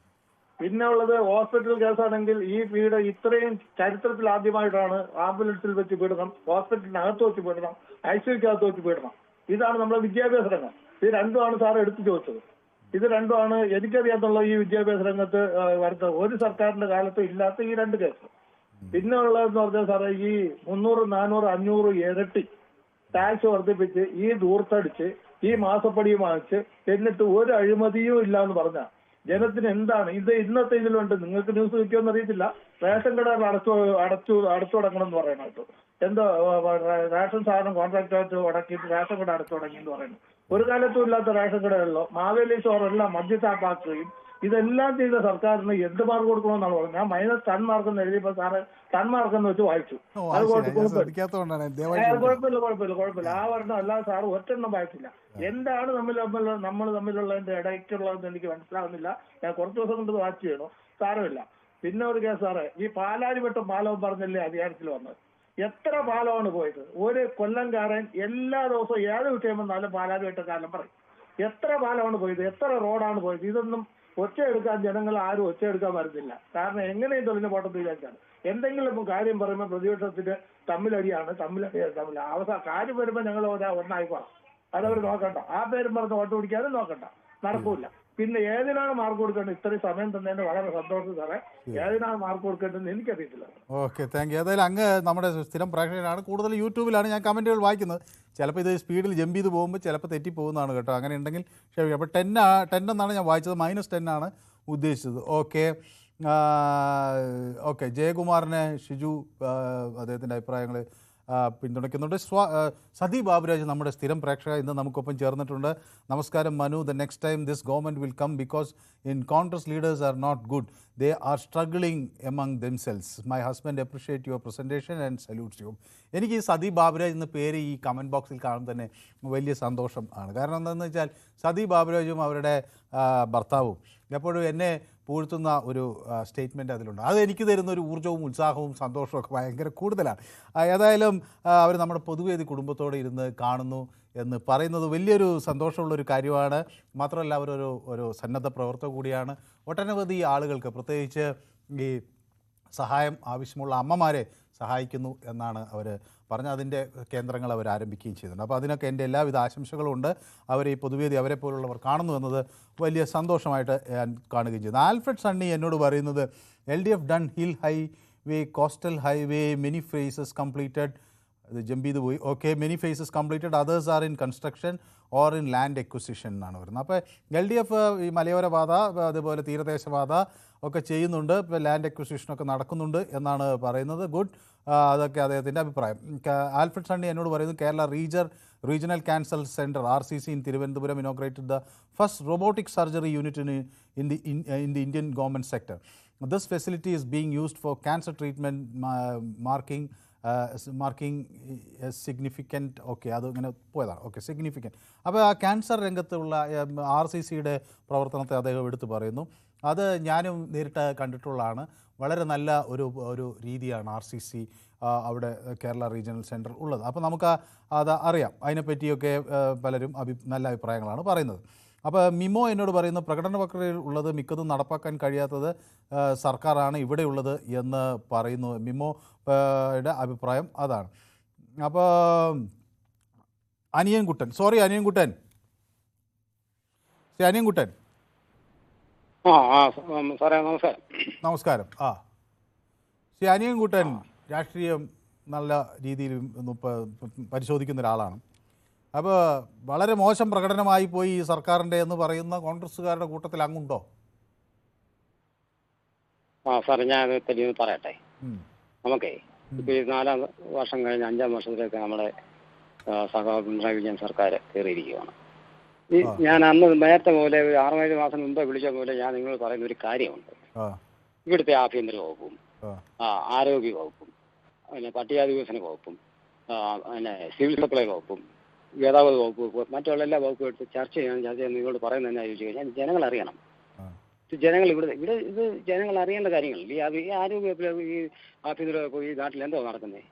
പിന്നെ ഉള്ളത് ഹോസ്പിറ്റൽ കേസാണെങ്കിൽ ഈ പീഡ ഇത്രയും ചരിത്രത്തിൽ ആദ്യമായിട്ടാണ് ആംബുലൻസിൽ വെച്ച് പീഡനം, ഹോസ്പിറ്റലിനകത്ത് വെച്ച് പീഡനം, ICUക്കകത്ത് വെച്ച് പീഡനം. ഇതാണ് നമ്മളെ വിദ്യാഭ്യാസ രംഗം. ഇത് രണ്ടുമാണ് സാർ എടുത്തു ചോദിച്ചത്. ഇത് രണ്ടുമാണ് എനിക്കറിയാത്തുള്ള ഈ വിദ്യാഭ്യാസ രംഗത്ത് വരുന്ന ഒരു സർക്കാരിന്റെ കാലത്തും ഇല്ലാത്ത ഈ 2 കേസ്. പിന്നെ ഉള്ളതെന്ന് പറഞ്ഞാൽ സാറേ ഈ 300, 400, 500 ഇരട്ടി ടാക്സ് വർദ്ധിപ്പിച്ച് ഈ ദൂർത്തടിച്ച് ഈ മാസപ്പടിയും വാങ്ങിച്ച് എന്നിട്ട് ഒരു അഴിമതിയും ഇല്ല എന്ന് പറഞ്ഞാൽ ജനത്തിന് എന്താണ് ഇത്? ഇന്നത്തെ ഇതിലുണ്ട്, നിങ്ങൾക്ക് ന്യൂസ് കിട്ടിയോന്ന് അറിയത്തില്ല. റേഷൻ കടകൾ അടച്ചു തുടങ്ങണം എന്ന് പറയണം കേട്ടോ. എന്തോ റേഷൻ സാധനം കോൺട്രാക്ട് അടക്കിയിട്ട് റേഷൻ കട അടച്ചു തുടങ്ങി എന്ന് പറയുന്നു. ഒരു കാലത്തും ഇല്ലാത്ത റേഷൻ കടകളിലോ മാവേലി സ്റ്റോറെല്ലാം മദ്യത്താപ്പാക്കുകയും ഇതെല്ലാം ചെയ്ത സർക്കാരിന് എന്ത് മാർക്ക് കൊടുക്കണമെന്നാണ് പറഞ്ഞത്. ഞാൻ -10 മാർക്കെന്ന് എഴുതിയപ്പോ സാറ് 10 മാർക്കെന്ന് വെച്ച് വായിച്ചു. അത് കുഴപ്പമില്ല. ആ വർണ്ണം അല്ലാതെ സാറ് ഒറ്റെണ്ണം വായിച്ചില്ല. എന്താണ് നമ്മൾ തമ്മിലുള്ളതിന്റെ ഇടയ്ക്കുള്ളതെന്ന് എനിക്ക് മനസ്സിലാവുന്നില്ല. ഞാൻ കുറച്ച് ദിവസം കൊണ്ട് വാച്ച് ചെയ്യണോ സാരമില്ല. പിന്നെ ഒരു കേസ് സാറേ, ഈ പാലാരിവട്ടം പാലവും പറഞ്ഞല്ലേ അധികാരത്തിൽ വന്നത്. എത്ര പാലമാണ് പോയത്? ഒരു കൊല്ലംകാരൻ എല്ലാ ദിവസവും ഏത് വിഷയം വന്നാലും പാലാരിവട്ടക്കാരൻ പറയും. എത്ര പാലമാണ് പോയത്? എത്ര റോഡാണ് പോയത്? ഇതൊന്നും ഒച്ചയെടുക്കാൻ ജനങ്ങൾ ആരും ഒച്ചയെടുക്കാൻ വരുന്നില്ല. കാരണം എങ്ങനെയും തൊഴിലിന് പോട്ടെന്ന് വിചാരിച്ചാണ്. എന്തെങ്കിലും കാര്യം പറയുമ്പോൾ പ്രതിപക്ഷത്തിന് തമ്മിലടിയാണ്. അവസാന കാര്യം വരുമ്പോൾ ഞങ്ങൾ ഒന്നായിക്കോളാം, അതവർ നോക്കണ്ട. ആ പേരും പറഞ്ഞ് വോട്ട് പിടിക്കാനും നോക്കണ്ട, നടക്കൂല. പിന്നെ ഏതിനാണ് മാർക്ക് കൊടുക്കേണ്ടത്? ഇത്രയും സമയം തന്നതിന് വളരെ സന്തോഷം സാറേ. ഏതിനാണ് മാർക്ക് കൊടുക്കേണ്ടതെന്ന് എനിക്കറിയത്തില്ല. Okay, thank you. ഏതായാലും അങ്ങ് നമ്മുടെ സ്ഥിരം പ്രേക്ഷകനാണ്. കൂടുതൽ യൂട്യൂബിലാണ് ഞാൻ കമൻറ്റുകൾ വായിക്കുന്നത്. ചിലപ്പോൾ ഇത് സ്പീഡിൽ ജമ്പ് ചെയ്ത് പോകുമ്പോൾ ചിലപ്പോൾ തെറ്റിപ്പോകുന്നതാണ് കേട്ടോ. അങ്ങനെ ഉണ്ടെങ്കിൽ ക്ഷമിക്കുക. അപ്പോൾ 10 എന്നാണ് ഞാൻ വായിച്ചത്, -10 ആണ് ഉദ്ദേശിച്ചത്. ഓക്കെ. ജയകുമാറിനെ ഷിജു അദ്ദേഹത്തിൻ്റെ അഭിപ്രായങ്ങൾ പിന്തുണയ്ക്കുന്നുണ്ട്. സതി ബാബുരാജ് നമ്മുടെ സ്ഥിരം പ്രേക്ഷക ഇന്ന് നമുക്കൊപ്പം ചേർന്നിട്ടുണ്ട്. നമസ്കാരം Manu. The next time this government will come because in Congress leaders are not good. They are struggling among themselves. My husband appreciate your presentation and salutes you. എനിക്ക് ഈ സതി ബാബുരാജ് എന്ന പേര് ഈ കമൻറ്റ് ബോക്സിൽ കാണുമ്പോൾ തന്നെ വലിയ സന്തോഷം ആണ്. കാരണം എന്താണെന്ന് വെച്ചാൽ സതി ബാബുരാജും അവരുടെ ഭർത്താവും എപ്പോഴും എന്നെ പൂഴ്ത്തുന്ന ഒരു സ്റ്റേറ്റ്മെൻറ്റ് അതിലുണ്ട്. അത് എനിക്ക് തരുന്ന ഒരു ഊർജ്ജവും ഉത്സാഹവും സന്തോഷവും ഒക്കെ ഭയങ്കര കൂടുതലാണ്. ഏതായാലും അവർ നമ്മുടെ പൊതുവേദി കുടുംബത്തോടെ ഇരുന്ന് കാണുന്നു എന്ന് പറയുന്നത് വലിയൊരു സന്തോഷമുള്ളൊരു കാര്യമാണ്. മാത്രമല്ല അവരൊരു സന്നദ്ധ പ്രവർത്തക കൂടിയാണ്. ഒട്ടനവധി ആളുകൾക്ക്, പ്രത്യേകിച്ച് ഈ സഹായം ആവശ്യമുള്ള അമ്മമാരെ സഹായിക്കുന്നു എന്നാണ് അവർ പറഞ്ഞത്. അതിൻ്റെ കേന്ദ്രങ്ങൾ അവർ ആരംഭിക്കുകയും ചെയ്തിട്ടുണ്ട്. അപ്പോൾ അതിനൊക്കെ എൻ്റെ എല്ലാവിധ ആശംസകളും ഉണ്ട്. അവർ ഈ പൊതുവേദി അവരെ പോലുള്ളവർ കാണുന്നു എന്നത് വലിയ സന്തോഷമായിട്ട് ഞാൻ കാണുകയും ചെയ്യുന്നു. ആൽഫ്രഡ് സണ്ണി എന്നോട് പറയുന്നത് LDF done hill highway, coastal highway, many phases completed. ഇത് ജമ്പ് ചെയ്ത് പോയി. Okay, many phases completed, others are in construction or in land acquisition എന്നാണ് പറയുന്നത്. അപ്പോൾ LDF ഈ മലയോര പാത അതുപോലെ തീരദേശപാത ഒക്കെ ചെയ്യുന്നുണ്ട്. ഇപ്പോൾ ലാൻഡ് എക്വിസിഷനൊക്കെ നടക്കുന്നുണ്ട് എന്നാണ് പറയുന്നത്. ഗുഡ്. അതൊക്കെ അദ്ദേഹത്തിൻ്റെ അഭിപ്രായം. ആൽഫ്രഡ് സണ്ണി എന്നോട് പറയുന്നത് Kerala regional cancer centre RCC in Thiruvananthapuram inaugurated the first robotic surgery unit in the Indian government sector. This facility is being used for cancer treatment, marking significant. Okay, അത് ഇങ്ങനെ പോയതാണ്. Okay, significant. അപ്പോൾ ആ ക്യാൻസർ രംഗത്തുള്ള RCCയുടെ പ്രവർത്തനത്തെ അദ്ദേഹം എടുത്തു പറയുന്നു. അത് ഞാനും നേരിട്ട് കണ്ടിട്ടുള്ളതാണ്. വളരെ നല്ല ഒരു രീതിയാണ് RCC അവിടെ കേരള റീജിയണൽ സെൻറ്റർ ഉള്ളത്. അപ്പോൾ നമുക്ക് അത് അറിയാം. അതിനെപ്പറ്റിയൊക്കെ പലരും നല്ല അഭിപ്രായങ്ങളാണ് പറയുന്നത്. അപ്പോൾ മിമോ എന്നോട് പറയുന്ന പ്രകടന പത്രികയിൽ ഉള്ളത് മിക്കതും നടപ്പാക്കാൻ കഴിയാത്തത് സർക്കാരാണ് ഇവിടെയുള്ളത് എന്ന് പറയുന്നു. മിമോയുടെ അഭിപ്രായം അതാണ്. അപ്പോൾ അനിയൻകുട്ടൻ സാറേ നമസ്കാരം. നമസ്കാരം. ശ്രീ അനിയൻകുട്ടൻ രാഷ്ട്രീയം നല്ല രീതിയിൽ പരിശോധിക്കുന്ന ഒരാളാണ്. അപ്പോൾ വളരെ മോശം പ്രകടനമായി പോയി ഈ സർക്കാരിൻ്റെ എന്ന് പറയുന്ന കോൺഗ്രസ്സുകാരുടെ കൂട്ടത്തിൽ അങ്ങുണ്ടോ? സാറേ ഞാൻ തെളിവ് പറയട്ടെ. നമുക്കേ ഇപ്പോൾ ഈ 4 വർഷം കഴിഞ്ഞ് 5-ാം വർഷത്തിലേക്ക് നമ്മുടെ പിണറായി വിജയൻ സർക്കാർ കയറിയിരിക്കുകയാണ്. ഈ ഞാൻ അന്ന് നേരത്തെ പോലെ 6-7 മാസം മുമ്പ് വിളിച്ച പോലെ ഞാൻ നിങ്ങൾ പറയുന്ന ഒരു കാര്യമുണ്ട്. ഇവിടുത്തെ ആഭ്യന്തര വകുപ്പും ആരോഗ്യ വകുപ്പും പിന്നെ പട്ടികജാതി വികസന വകുപ്പും പിന്നെ സിവിൽ സപ്ലൈ വകുപ്പും ഗതാഗത വകുപ്പ് മറ്റുള്ള എല്ലാ വകുപ്പും എടുത്ത് ചർച്ച ചെയ്യാൻ നിങ്ങളോട് പറയുന്നത് എന്നാ ചോദിച്ചു കഴിഞ്ഞാൽ ജനങ്ങൾ അറിയണം. ജനങ്ങൾ ഇവിടെ ഇത് ജനങ്ങൾ അറിയേണ്ട കാര്യങ്ങളല്ല. ഈ ആരോഗ്യ ഈ ആഭ്യന്തര വകുപ്പ് ഈ നാട്ടിൽ എന്തോ നടക്കുന്നത്?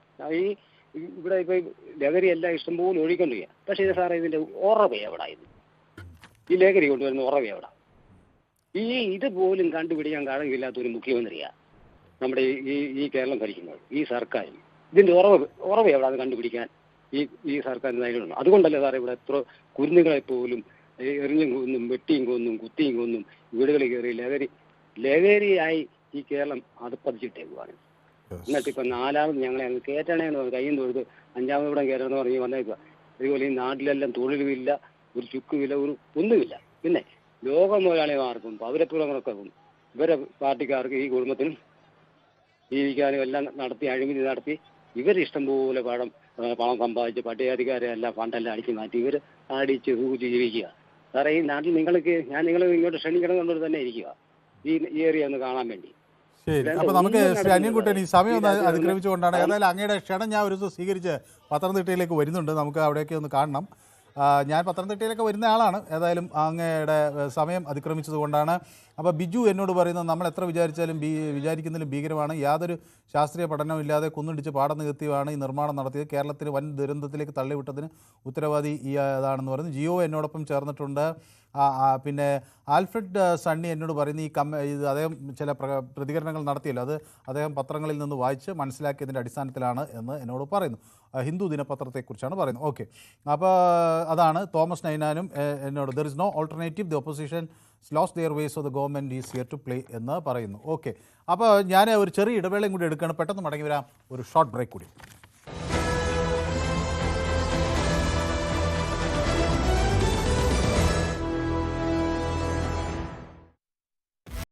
ഇവിടെ ഇപ്പോൾ ലഹരി എല്ലാം ഇഷ്ടംപോലെ ഒഴിക്കൊണ്ടിരിക്കുക. പക്ഷേ ഇത് സാറേ ഇതിൻ്റെ ഉറവ എവിടെ? ഈ ലഹരി കൊണ്ടുവരുന്ന ഉറവ എവിടെ? ഇതുപോലും കണ്ടുപിടിക്കാൻ കഴിവില്ലാത്തൊരു മുഖ്യമന്ത്രിയാണ് നമ്മുടെ ഈ കേരളം ഭരിക്കുന്നത്, ഈ സർക്കാർ. ഇതിൻ്റെ ഉറവ എവിടെ അത് കണ്ടുപിടിക്കാൻ ഈ സർക്കാരിന് ധൈര്യമുണ്ട്. അതുകൊണ്ടല്ലേ സാറേ ഇവിടെ എത്ര കുരുന്നുകളെ പോലും എറിഞ്ഞും കൊന്നും വെട്ടിയും കൊന്നും കുത്തിയും കൊന്നും വീടുകളിൽ കയറി ലഹരിയായി ഈ കേരളം പതിച്ചിട്ടേക്കുവാണ്. എന്നിട്ട് ഇപ്പം 4ാമത് ഞങ്ങളെ അങ്ങ് കയറ്റണേന്ന് കയ്യും തൊഴുത് 5ാമത് ഇവിടെ കയറണമെന്ന് പറഞ്ഞ് വന്നേക്കുക. അതുപോലെ ഈ നാട്ടിലെല്ലാം തൊഴിലുമില്ല, ഒരു ചുക്കുമില്ല, ഒന്നുമില്ല. പിന്നെ ലോക മുതലാളിമാർക്കും പൗരത്വങ്ങൾക്കും ഇവരെ പാർട്ടിക്കാർക്ക് ഈ കുടുംബത്തിനും ജീവിക്കാനും എല്ലാം നടത്തി അഴിമതി നടത്തി ഇവരിഷ്ടം പോലെ പണം സമ്പാദിച്ച് പട്ടികജാതിക്കാരെ എല്ലാം ഫണ്ടെല്ലാം അടിച്ചു മാറ്റി ഇവർ അടിച്ച് സൂചി ജീവിക്കുക. സാറേ ഈ നാട്ടിൽ ഞാൻ നിങ്ങളെ ഇങ്ങോട്ട് ക്ഷണിക്കണം എന്നുള്ളത് തന്നെ ഇരിക്കുക ഈ ഏരിയ ഒന്ന് കാണാൻ വേണ്ടി. ശരി, അപ്പോൾ നമുക്ക് ശ്രീ അനിയൻകുട്ടൻ ഈ സമയം ഒന്ന് അതിക്രമിച്ചുകൊണ്ടാണ്. ഏതായാലും അങ്ങയുടെ ക്ഷണം ഞാൻ ഒരു ദിവസം സ്വീകരിച്ച് പത്തനംതിട്ടയിലേക്ക് വരുന്നുണ്ട്. നമുക്ക് അവിടേക്ക് ഒന്ന് കാണണം. ഞാൻ പത്തനംതിട്ടയിലൊക്കെ വരുന്ന ആളാണ്. ഏതായാലും അങ്ങയുടെ സമയം അതിക്രമിച്ചത് കൊണ്ടാണ്. അപ്പോൾ ബിജു എന്നോട് പറയുന്നത് നമ്മൾ എത്ര വിചാരിക്കുന്നതിലും ഭീകരമാണ്. യാതൊരു ശാസ്ത്രീയ പഠനവും ഇല്ലാതെ കുന്നിടിച്ച് പാടം നികത്തിയാണ് ഈ നിർമ്മാണം നടത്തിയത്. കേരളത്തിന് വൻ ദുരന്തത്തിലേക്ക് തള്ളിവിട്ടതിന് ഉത്തരവാദി ഇതാണെന്ന് പറയുന്നു. ജിയോ എന്നോടൊപ്പം ചേർന്നിട്ടുണ്ട്. പിന്നെ ആൽഫ്രഡ് സണ്ണി എന്നോട് പറയുന്നു ഇത് അദ്ദേഹം ചില പ്രതികരണങ്ങൾ നടത്തിയല്ലോ, അത് അദ്ദേഹം പത്രങ്ങളിൽ നിന്ന് വായിച്ച് മനസ്സിലാക്കിയതിൻ്റെ അടിസ്ഥാനത്തിലാണ് എന്ന് എന്നോട് പറയുന്നു. ഹിന്ദു ദിനപത്രത്തെക്കുറിച്ചാണ് പറയുന്നത്. ഓക്കെ, അപ്പോൾ അതാണ്. തോമസ് നൈനാനും എന്നോട് there is no alternative, the opposition lost their ways of the government is here to play എന്ന് പറയുന്നു. ഓക്കെ, അപ്പോൾ ഞാൻ ഒരു ചെറിയ ഇടവേളയും കൂടി എടുക്കുകയാണ്. പെട്ടെന്ന് മടങ്ങി വരാം, ഒരു ഷോർട്ട് ബ്രേക്ക് കൂടി.